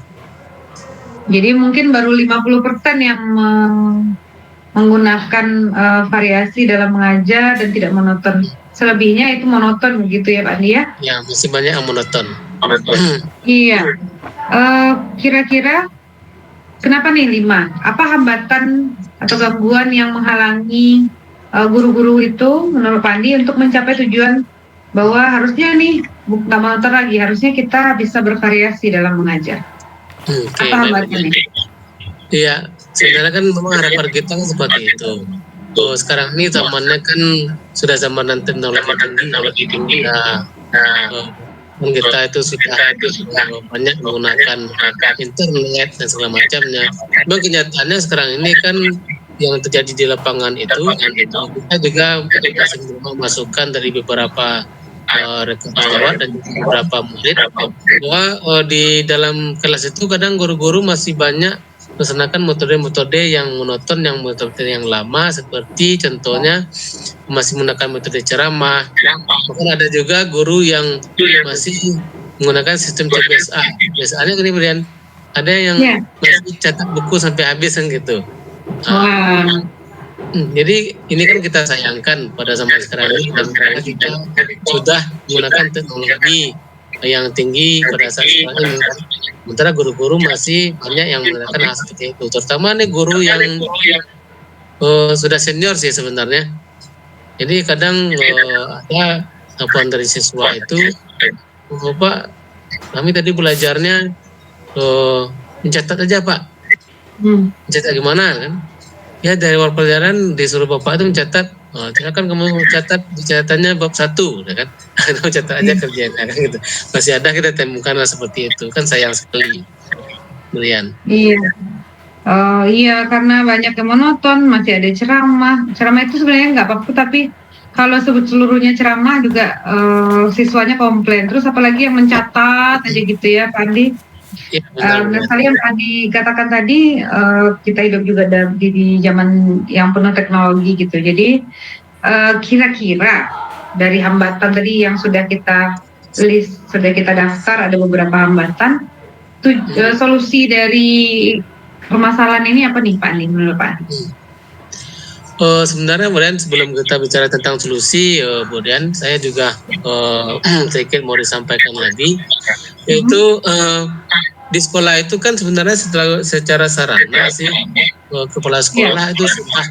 Jadi mungkin baru 50% yang menggunakan variasi dalam mengajar dan tidak monoton. Selebihnya itu monoton begitu ya Pak Andi ya? Ya, masih banyak yang monoton. Iya. Kira-kira kenapa nih 5? Apa hambatan atau gangguan yang menghalangi guru-guru itu menurut Pak Andi untuk mencapai tujuan bahwa harusnya nih bukan monoton lagi, harusnya kita bisa bervariasi dalam mengajar? Oke, apa hambatannya? Iya, sebenarnya kan memang harapan kita kan seperti itu. Sekarang ini zamannya kan sudah zaman teknologi tinggi. Kita itu sudah banyak menggunakan internet dan segala macamnya. Memang kenyataannya sekarang ini kan yang terjadi di lapangan itu kita juga masih menerima masukan dari beberapa rekan sejawat dan juga beberapa murid bahwa di dalam kelas itu kadang guru-guru masih banyak melaksanakan metode-metode yang monoton, yang metode yang lama, seperti contohnya masih menggunakan metode ceramah. Bahkan ada juga guru yang masih menggunakan sistem CBSA. CBSA-nya gini, Brian, ada yang masih catat buku sampai habis kan gitu. Jadi ini kan kita sayangkan pada zaman sekarang ini, karena kita sudah menggunakan teknologi yang tinggi pada saat sekarang ini. Sementara guru-guru masih banyak yang menggunakan hal seperti itu. Terutama nih guru yang sudah senior sih sebenarnya. Jadi kadang ada laporan dari siswa itu, Pak, kami tadi belajarnya mencatat aja Pak. Mencatat gimana kan? Ya dari awal pelajaran disuruh Bapak itu mencatat, silakan kamu catat di catatannya bab 1, ya kan? Kamu catat aja kerjanya kan gitu. Masih ada kita temukan seperti itu, kan sayang sekali, Brian. Iya. Iya, karena banyak yang monoton, masih ada ceramah. Ceramah itu sebenarnya nggak apa-apa, tapi kalau seluruhnya ceramah juga siswanya komplain. Terus apalagi yang mencatat aja gitu ya, Pak Andi. Ya, benar sekali yang Andi katakan tadi, kita hidup juga di zaman yang penuh teknologi gitu. Jadi kira-kira dari hambatan tadi yang sudah kita list, sudah kita daftar, ada beberapa hambatan. Solusi dari permasalahan ini apa nih Pak Andi, menurut Pak Andi? Sebenarnya kemudian sebelum kita bicara tentang solusi, kemudian saya juga sedikit mau disampaikan lagi, yaitu di sekolah itu kan sebenarnya secara sarana sih kepala sekolah itu sudah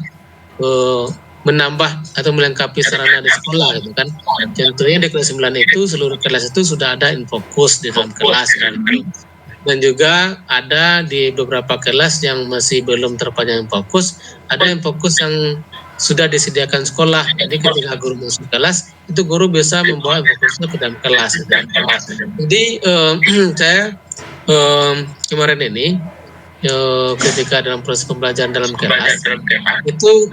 menambah atau melengkapi sarana di sekolah gitu kan. Contohnya di kelas 9 itu seluruh kelas itu sudah ada infokus di dalam kelas gitu. Dan juga ada di beberapa kelas yang masih belum terpajang fokus, ada yang fokus yang sudah disediakan sekolah. Jadi ketika guru masuk kelas, itu guru bisa membawa fokusnya ke dalam kelas. Jadi saya kemarin ini ketika dalam proses pembelajaran dalam kelas, itu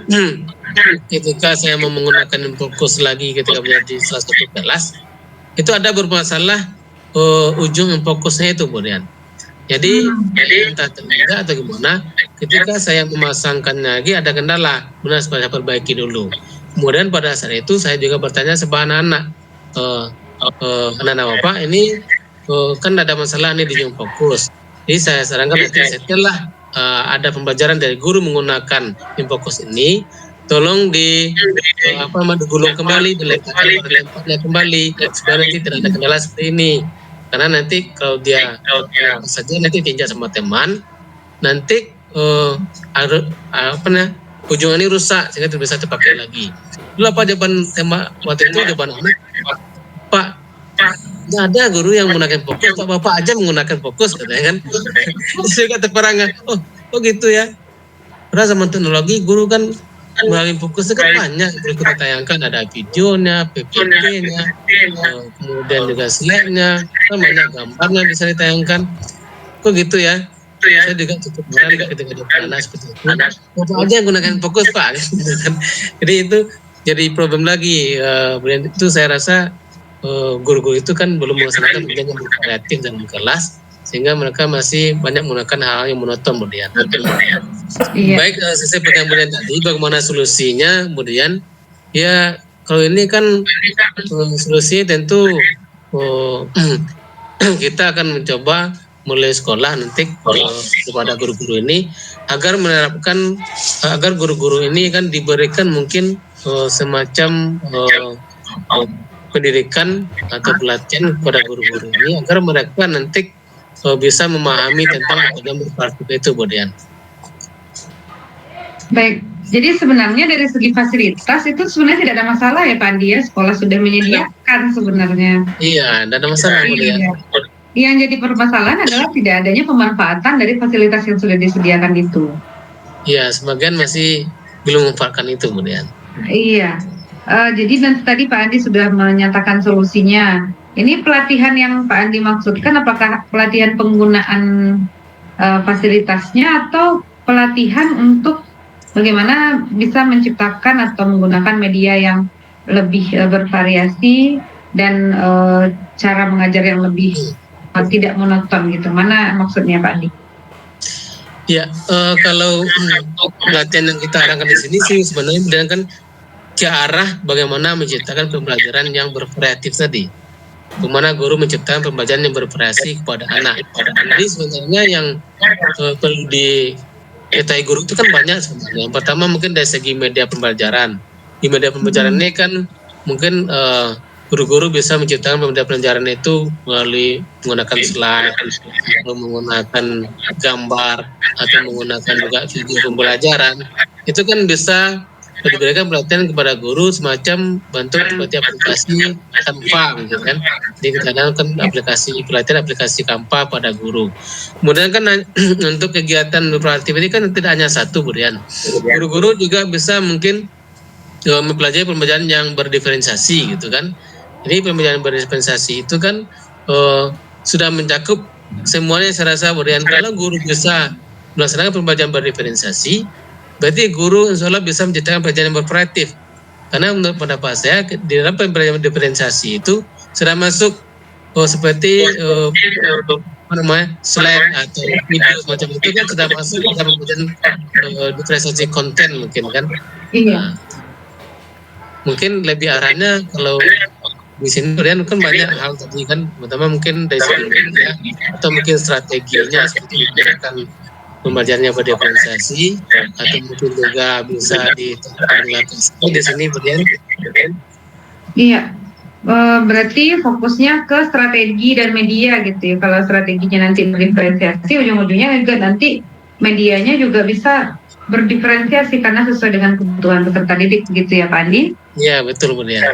ketika saya mau menggunakan fokus lagi ketika menjadi salah satu kelas, itu ada bermasalah ujung fokusnya itu kemudian. Jadi entah terlihat atau gimana, ketika saya memasangkannya lagi ada kendala, benar saya perbaiki dulu. Kemudian pada saat itu saya juga bertanya sama anak-anak, anak-anak Bapak ini kan ada masalah nih di ujung fokus. Jadi saya sarankan nanti setelah ada pembelajaran dari guru menggunakan infokus ini, tolong digulung kembali, diletakkan pada tempatnya kembali, supaya nanti tidak ada kendala seperti ini. Karena nanti kalau dia saja nanti tinjak sama teman, nanti ujung ini rusak sehingga tidak bisa dipakai lagi. Dulu apa jawaban tema waktu itu, jawaban anak, Pak, nggak ada guru yang menggunakan fokus, Pak Bapak aja menggunakan fokus katanya kan. Saya kata perangan, oh gitu ya. Karena zaman teknologi guru kan melalui fokus itu kan banyak, kita tayangkan ada videonya, PPT-nya, kemudian juga slide-nya, kan banyak gambarnya bisa ditayangkan. Kok gitu ya? Saya juga cukup heran ketika ada anak seperti itu. Bapak aja yang gunakan fokus Pak. Jadi itu jadi problem lagi. Itu saya rasa guru-guru itu kan belum melaksanakan kerja yang kreatif dalam kelas, sehingga mereka masih banyak menggunakan hal yang monoton kemudian. Baik, sesuai pertanyaan tadi, bagaimana solusinya kemudian? Ya, kalau ini kan solusi tentu kita akan mencoba mulai sekolah nanti kepada guru-guru ini agar menerapkan, agar guru-guru ini kan diberikan mungkin semacam pendidikan atau pelatihan kepada guru-guru ini agar mereka nanti bisa memahami tentang program berpraktik itu, kemudian. Baik, jadi sebenarnya dari segi fasilitas itu sebenarnya tidak ada masalah ya Pak Andi ya, sekolah sudah menyediakan sebenarnya. Iya, tidak ada masalah kemudian. Yang jadi permasalahan adalah tidak adanya pemanfaatan dari fasilitas yang sudah disediakan itu. Iya, sebagian masih belum memanfaatkan itu kemudian. Iya, jadi nanti tadi Pak Andi sudah menyatakan solusinya. Ini pelatihan yang Pak Andi maksudkan apakah pelatihan penggunaan fasilitasnya atau pelatihan untuk bagaimana bisa menciptakan atau menggunakan media yang lebih bervariasi dan cara mengajar yang lebih tidak monoton gitu. Mana maksudnya Pak Andi? Ya, kalau pelatihan yang kita arahkan di sini sih sebenarnya kan ke arah bagaimana menciptakan pembelajaran yang bervariatif tadi. Bagaimana guru menciptakan pembelajaran yang bervariasi kepada anak. Jadi sebenarnya yang perlu diketahui guru itu kan banyak sebenarnya. Yang pertama mungkin dari segi media pembelajaran. Di media pembelajaran ini kan mungkin guru-guru bisa menciptakan media pembelajaran itu melalui menggunakan slide, atau menggunakan gambar, atau menggunakan juga video pembelajaran. Itu kan bisa diberikan pelatihan kepada guru semacam bentuk seperti aplikasi Canva gitu kan. Jadi kita kan aplikasi pelatihan aplikasi Canva pada guru. Kemudian kan untuk kegiatan proaktif ini kan tidak hanya satu, Brian. Guru-guru juga bisa mungkin mempelajari pembelajaran yang berdiferensiasi gitu kan. Jadi pembelajaran berdiferensiasi itu kan sudah mencakup semuanya saya rasa, Brian. Kalau guru bisa melaksanakan pembelajaran berdiferensiasi, berarti guru insya Allah bisa menciptakan pelajaran yang bervariatif. Karena menurut pendapat saya di dalam pembelajaran diferensiasi itu sudah masuk seperti slide atau video semacam itu kan sudah masuk dalam pembelajaran diferensiasi konten mungkin kan. Iya. Mungkin lebih arahnya kalau di sini kan banyak hal tadi kan, pertama mungkin dari segi media atau mungkin strateginya seperti menggunakan pembelajarannya berdiferensiasi atau mungkin juga bisa diterapkan di sini, Brian. Iya, berarti fokusnya ke strategi dan media gitu ya. Kalau strateginya nanti berdiferensiasi, ujung-ujungnya juga nanti medianya juga bisa berdiferensiasi karena sesuai dengan kebutuhan peserta didik gitu ya Pak Andi? Iya, betul, Brian.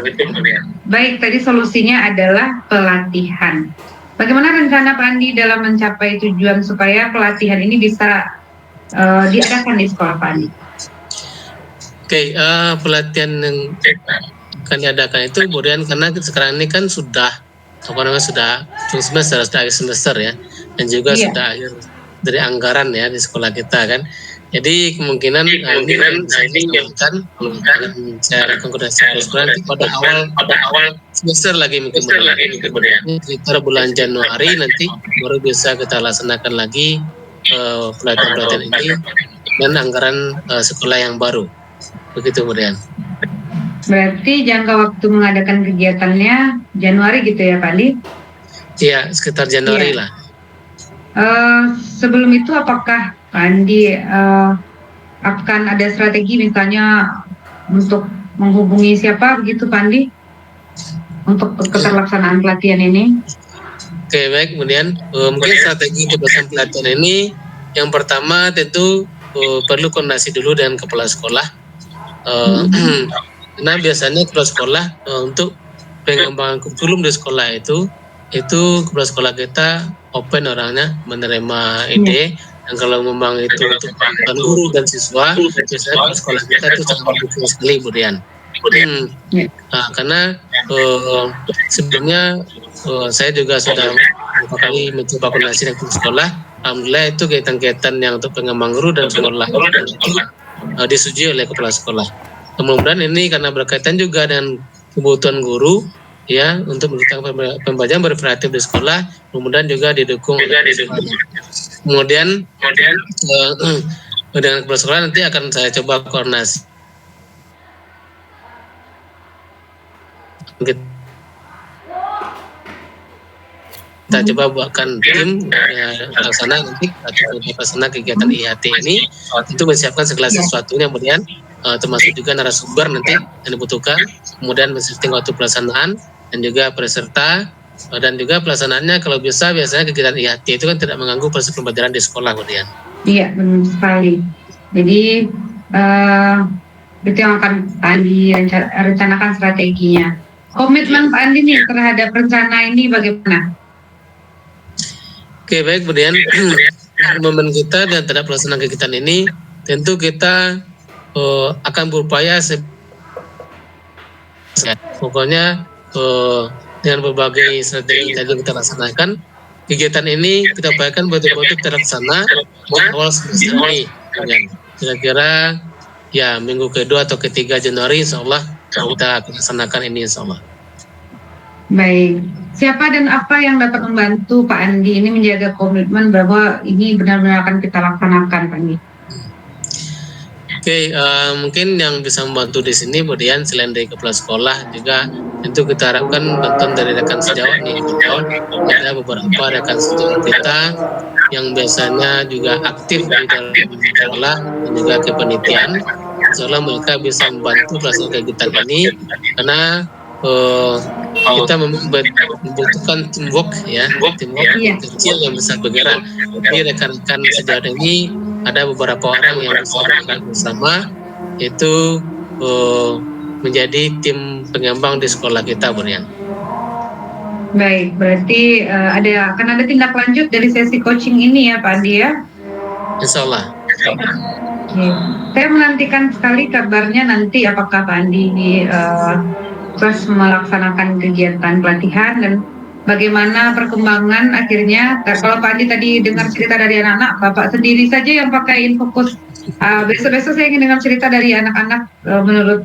Baik, tadi solusinya adalah pelatihan. Bagaimana rencana Pak Andi dalam mencapai tujuan supaya pelatihan ini bisa diadakan di sekolah Pak Andi? Oke, pelatihan yang akan diadakan itu kemudian karena sekarang ini kan sudah sudah semester, sudah akhir semester ya, dan juga sudah akhir dari anggaran ya di sekolah kita kan. Jadi kemungkinan ini akan saya rekomendasi nanti pada awal semester lagi mungkin sekitar bulan Januari nanti baru bisa kita laksanakan lagi pelatihan ini dan anggaran sekolah yang baru. Begitu, Brian. Berarti jangka waktu mengadakan kegiatannya Januari gitu ya Pak Andi? Iya, sekitar Januari lah. Sebelum itu apakah Pak Andi akan ada strategi misalnya untuk menghubungi siapa begitu Pak Andi untuk keterlaksanaan pelatihan ini? Oke, baik. Kemudian mungkin strategi keberhasilan pelatihan ini yang pertama tentu perlu koordinasi dulu dengan kepala sekolah. Karena biasanya kepala sekolah untuk pengembangan kurikulum di sekolah itu kepala sekolah kita open orangnya, menerima ide. Dan kalau memang itu untuk guru dan siswa, biasanya sekolah kita itu sangat mendukung sekali, Brian. Karena sebelumnya saya juga sudah beberapa kali mencoba koordinasi dengan sekolah. Alhamdulillah itu kegiatan-kegiatan yang untuk pengembangan guru dan sekolah itu disetujui oleh kepala sekolah. Kemudian ini karena berkaitan juga dengan kebutuhan guru ya untuk menciptakan pembelajaran bervariatif di sekolah, kemudian juga didukung oleh kemudian dengan kepala sekolah nanti akan saya coba koordinasi kita coba buatkan tim laksana nanti atau laksana kegiatan IHT ini itu menyiapkan segala sesuatunya kemudian termasuk juga narasumber nanti yang dibutuhkan, kemudian mensetting waktu pelaksanaan dan juga peserta dan juga pelaksanaannya kalau bisa biasanya kegiatan IHT itu kan tidak mengganggu proses pembelajaran di sekolah kemudian. Iya benar sekali. Jadi itu yang akan Pak Andi rencanakan strateginya. Komitmen Pak Andi nih terhadap rencana ini bagaimana? Oke, baik, kemudian momen kita dan terhadap pelaksanaan kegiatan ini tentu kita akan berupaya pokoknya dengan berbagai strategi yang kita laksanakan kegiatan ini kita upayakan betul-betul terlaksana awal semester ini. Kira-kira ya minggu kedua atau ketiga Januari insya Allah kita akan laksanakan ini insya Allah. Baik. Siapa dan apa yang dapat membantu Pak Andi ini menjaga komitmen bahwa ini benar-benar akan kita laksanakan, Pak Andi? Oke, mungkin yang bisa membantu di sini kemudian selain dari kepala sekolah juga tentu kita harapkan bantuan dari rekan sejawat nih. Ada beberapa rekan sejawat kita yang biasanya juga aktif di dalam sekolah dan juga kepanitiaan. Insya Allah mereka bisa membantu pelaksanaan kegiatan ini karena kita membutuhkan teamwork ya, teamwork kecil yang bisa bergerak. Jadi rekan-rekan sejawat ini ada beberapa orang yang bisa bergerak bersama, itu menjadi tim pengembang di sekolah kita, Brian. Baik, berarti akan ada tindak lanjut dari sesi coaching ini ya Pak Andi ya? Insya Allah. Oke. Saya menantikan sekali kabarnya nanti apakah Pak Andi terus melaksanakan kegiatan pelatihan dan bagaimana perkembangan akhirnya. Kalau Pak Andi tadi dengar cerita dari anak-anak, Bapak sendiri saja yang pakai Infocus. Besok-besok saya ingin dengar cerita dari anak-anak. Menurut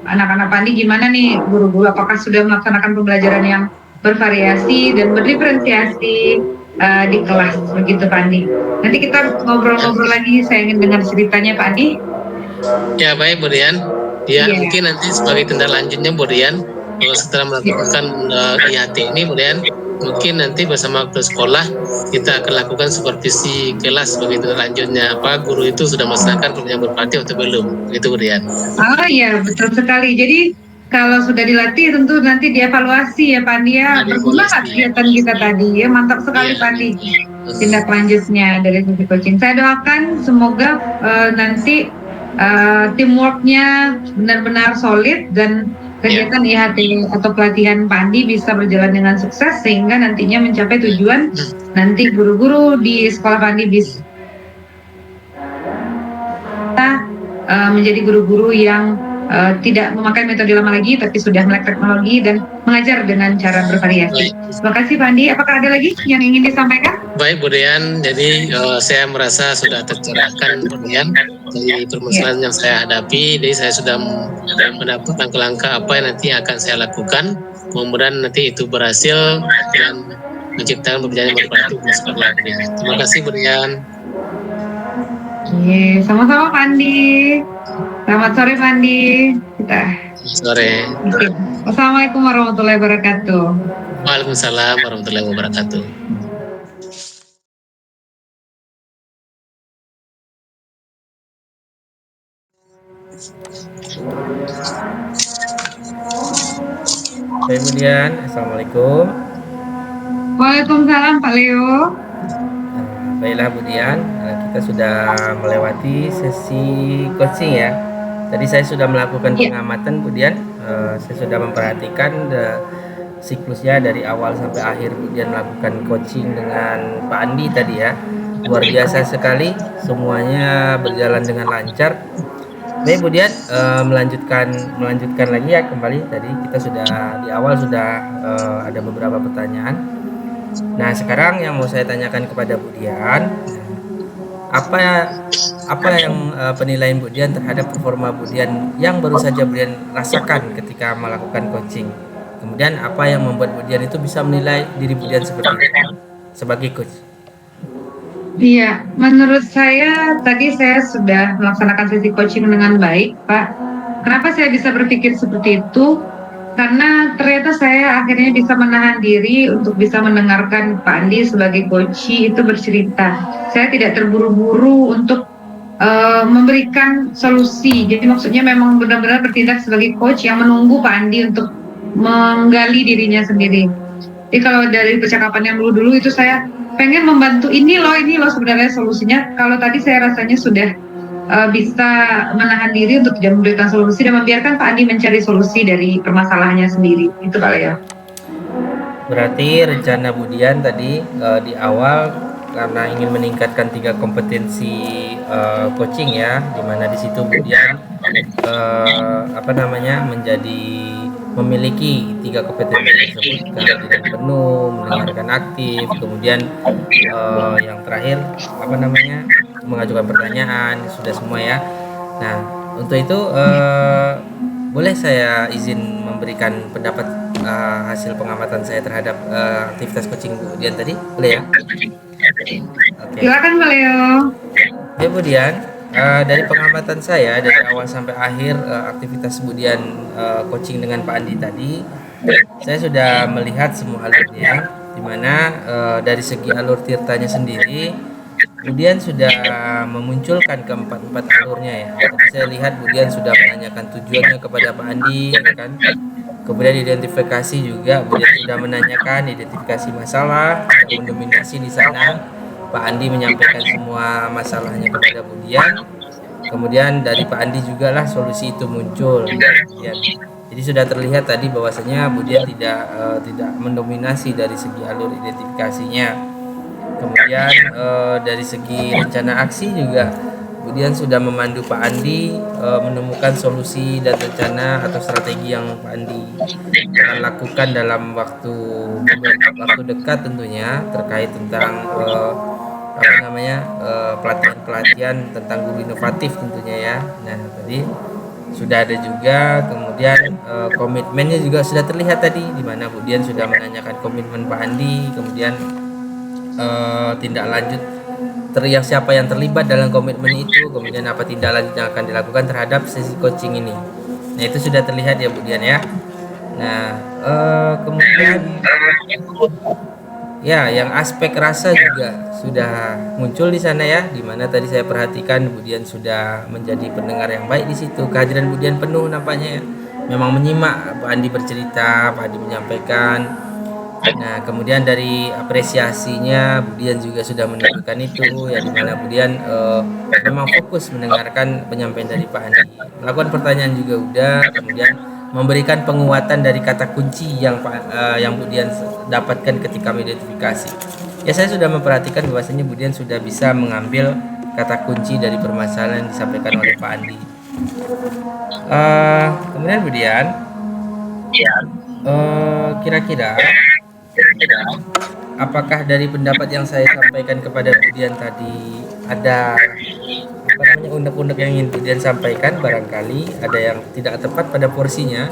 anak-anak Pak Andi gimana nih guru-guru, apakah sudah melaksanakan pembelajaran yang bervariasi dan berdiferensiasi di kelas, begitu Pak Andi. Nanti kita ngobrol-ngobrol lagi, saya ingin dengar ceritanya Pak Andi. Ya baik Bu Dian. Ya mungkin nanti sebagai tindak lanjutnya Bu Dian, setelah melakukan IHT ini Bu Dian, mungkin nanti bersama waktu sekolah kita akan lakukan supervisi kelas sebagai tindak lanjutnya, apa guru itu sudah melaksanakan pembelajaran berparti atau belum, gitu Bu Dian. Oh iya betul sekali. Jadi kalau sudah dilatih tentu nanti dievaluasi ya Pak Andi ya. Berguna nggak kegiatan kita tadi ya, mantap sekali Pak Andi. Tindak lanjutnya dari sisi coaching. Saya doakan semoga nanti teamworknya benar-benar solid dan kegiatan IHT atau pelatihan Pak Andi bisa berjalan dengan sukses sehingga nantinya mencapai tujuan nanti guru-guru di sekolah Pak Andi bisa menjadi guru-guru yang tidak memakai metode lama lagi tapi sudah melek teknologi dan mengajar dengan cara bervariasi. Terima kasih Pak Andi. Apakah ada lagi yang ingin disampaikan? Baik Bu Dian, jadi saya merasa sudah tercerahkan Bu Dian dari permasalahan yang saya hadapi. Jadi saya sudah mendapat langkah-langkah apa yang nanti akan saya lakukan. Mudah-mudahan nanti itu berhasil dan menciptakan pembelajaran berkualitas di sekolah. Terima kasih Bu Dian. Oke, sama-sama Pak Andi. Selamat sore Pak Andi. Kita. Sore. Assalamualaikum warahmatullahi wabarakatuh. Waalaikumsalam warahmatullahi wabarakatuh. Baik Bu Dian, Assalamualaikum. Waalaikumsalam Pak Leo. Baiklah Bu Dian, kita sudah melewati sesi coaching ya. Tadi saya sudah melakukan pengamatan Bu Dian, saya sudah memperhatikan siklusnya dari awal sampai akhir Bu Dian melakukan coaching dengan Pak Andi tadi ya. Luar biasa sekali, semuanya berjalan dengan lancar. Baik Bu Dian, melanjutkan lagi ya kembali. Tadi kita sudah di awal sudah ada beberapa pertanyaan. Nah sekarang yang mau saya tanyakan kepada Bu Dian, apa yang penilaian Bu Dian terhadap performa Bu Dian yang baru saja Bu Dian rasakan ketika melakukan coaching. Kemudian apa yang membuat Bu Dian itu bisa menilai diri Bu Dian seperti itu sebagai coach? Iya, menurut saya tadi saya sudah melaksanakan sesi coaching dengan baik, Pak. Kenapa saya bisa berpikir seperti itu? Karena ternyata saya akhirnya bisa menahan diri untuk bisa mendengarkan Pak Andi sebagai coach itu bercerita. Saya tidak terburu-buru untuk memberikan solusi. Jadi maksudnya memang benar-benar bertindak sebagai coach yang menunggu Pak Andi untuk menggali dirinya sendiri. Jadi kalau dari percakapan yang dulu-dulu itu saya pengen membantu ini loh sebenarnya solusinya. Kalau tadi saya rasanya sudah bisa menahan diri untuk tidak memberikan solusi dan membiarkan Pak Andi mencari solusi dari permasalahannya sendiri. Itu kali ya. Berarti rencana Bu Dian tadi di awal karena ingin meningkatkan 3 kompetensi coaching ya, dimana di situ Bu Dian menjadi memiliki 3 kompetensi tersebut, kehadiran penuh, mendengarkan aktif, kemudian yang terakhir mengajukan pertanyaan, sudah semua ya. Nah untuk itu boleh saya izin memberikan pendapat hasil pengamatan saya terhadap aktivitas coaching Bu Dian tadi, boleh ya? Oke. Silakan Pak Leo. Ya Bu Dian, dari pengamatan saya dari awal sampai akhir aktivitas Bu Dian coaching dengan Pak Andi tadi, saya sudah melihat semua alurnya, di mana dari segi alur tirtanya sendiri, Bu Dian sudah memunculkan keempat-empat alurnya ya. Tadi saya lihat Bu Dian sudah menanyakan tujuannya kepada Pak Andi, ya kan? Kemudian identifikasi juga, Bu Dian sudah menanyakan identifikasi masalah, tidak mendominasi di sana. Pak Andi menyampaikan semua masalahnya kepada Bu Dian. Kemudian dari Pak Andi juga lah solusi itu muncul. Ya. Jadi sudah terlihat tadi bahwasanya Bu Dian tidak mendominasi dari segi alur identifikasinya. Kemudian dari segi rencana aksi juga Bu Dian sudah memandu Pak Andi menemukan solusi dan rencana atau strategi yang Pak Andi akan lakukan dalam waktu dekat tentunya terkait tentang pelatihan-pelatihan tentang guru inovatif tentunya ya. Nah tadi sudah ada juga, kemudian komitmennya juga sudah terlihat tadi, di mana Bu Dian sudah menanyakan komitmen Pak Andi, kemudian tindak lanjut siapa yang terlibat dalam komitmen itu, kemudian apa tindak lanjut yang akan dilakukan terhadap sesi coaching ini. Nah itu sudah terlihat ya Bu Dian ya. Nah kemudian ya yang aspek rasa juga sudah muncul di sana ya, dimana tadi saya perhatikan Bu Dian sudah menjadi pendengar yang baik di situ. Kehadiran Bu Dian penuh nampaknya ya, memang menyimak Pak Andi bercerita, Pak Andi menyampaikan. Nah kemudian dari apresiasinya Bu Dian juga sudah menunjukkan itu ya, dimana Bu Dian memang fokus mendengarkan penyampaian dari Pak Andi, melakukan pertanyaan juga udah, kemudian memberikan penguatan dari kata kunci yang Bu Dian dapatkan ketika mengidentifikasi. Ya saya sudah memperhatikan bahwasanya Bu Dian sudah bisa mengambil kata kunci dari permasalahan yang disampaikan oleh Pak Andi. Kemudian Bu Dian, kira-kira apakah dari pendapat yang saya sampaikan kepada Bu Dian tadi ada unek-unek yang ingin Bu Dian sampaikan? Barangkali ada yang tidak tepat pada porsinya.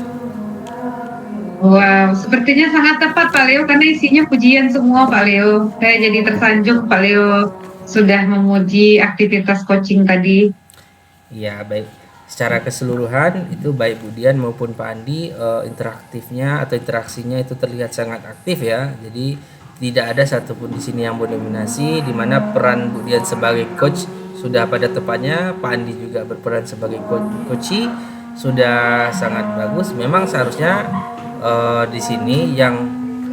Wow, sepertinya sangat tepat Pak Leo, karena isinya pujian semua Pak Leo. Saya jadi tersanjung Pak Leo sudah memuji aktivitas coaching tadi. Ya baik, secara keseluruhan itu baik Bu Dian maupun Pak Andi interaktifnya atau interaksinya itu terlihat sangat aktif ya. Jadi tidak ada satupun di sini yang mendominasi, di mana peran Bu Dian sebagai coach sudah pada tepatnya, Pak Andi juga berperan sebagai coachee sudah sangat bagus. Memang seharusnya di sini yang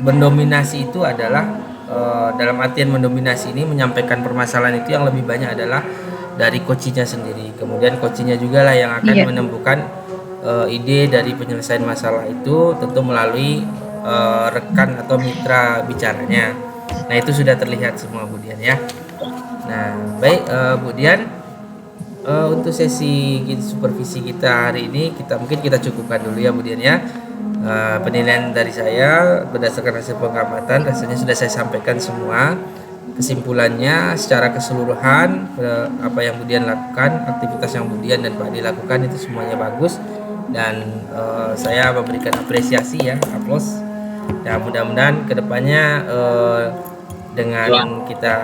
mendominasi itu adalah dalam artian mendominasi ini menyampaikan permasalahan itu yang lebih banyak adalah dari coachee-nya sendiri. Kemudian coachee-nya juga lah yang akan menemukan ide dari penyelesaian masalah itu, tentu melalui rekan atau mitra bicaranya. Nah itu sudah terlihat semua Bu Dian ya. Nah baik Bu Dian, untuk sesi supervisi kita hari ini mungkin kita cukupkan dulu ya Bu Dian ya. Penilaian dari saya berdasarkan hasil pengamatan rasanya sudah saya sampaikan semua. Kesimpulannya secara keseluruhan apa yang Bu Dian lakukan, aktivitas yang Bu Dian dan Pak Adi lakukan itu semuanya bagus, dan saya memberikan apresiasi ya, aplaus. Dan mudah-mudahan kedepannya dengan kita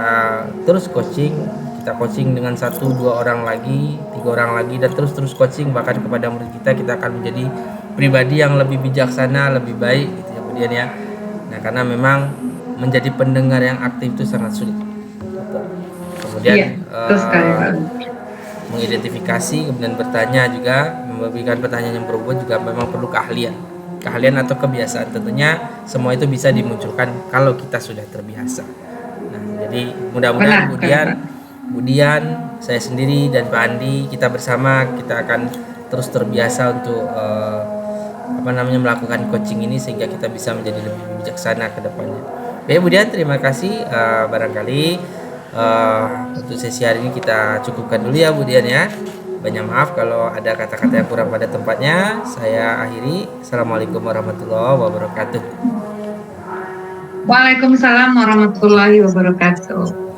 terus coaching, kita coaching dengan 1-2 orang lagi, 3 orang lagi, dan terus coaching bahkan kepada murid kita akan menjadi pribadi yang lebih bijaksana, lebih baik gitu ya Bu Dian ya. Nah karena memang menjadi pendengar yang aktif itu sangat sulit. Kemudian mengidentifikasi, kemudian bertanya juga, memberikan pertanyaan yang berbobot juga memang perlu keahlian atau kebiasaan. Tentunya semua itu bisa dimunculkan kalau kita sudah terbiasa. Nah jadi mudah-mudahan Bu Dian, saya sendiri dan Pak Andi, kita bersama kita akan terus terbiasa untuk melakukan coaching ini sehingga kita bisa menjadi lebih bijaksana ke depannya. Baik Bu Dian, terima kasih. Barangkali untuk sesi hari ini kita cukupkan dulu ya Bu Dian ya. Banyak maaf kalau ada kata-kata yang kurang pada tempatnya. Saya akhiri. Assalamualaikum warahmatullahi wabarakatuh. Waalaikumsalam warahmatullahi wabarakatuh.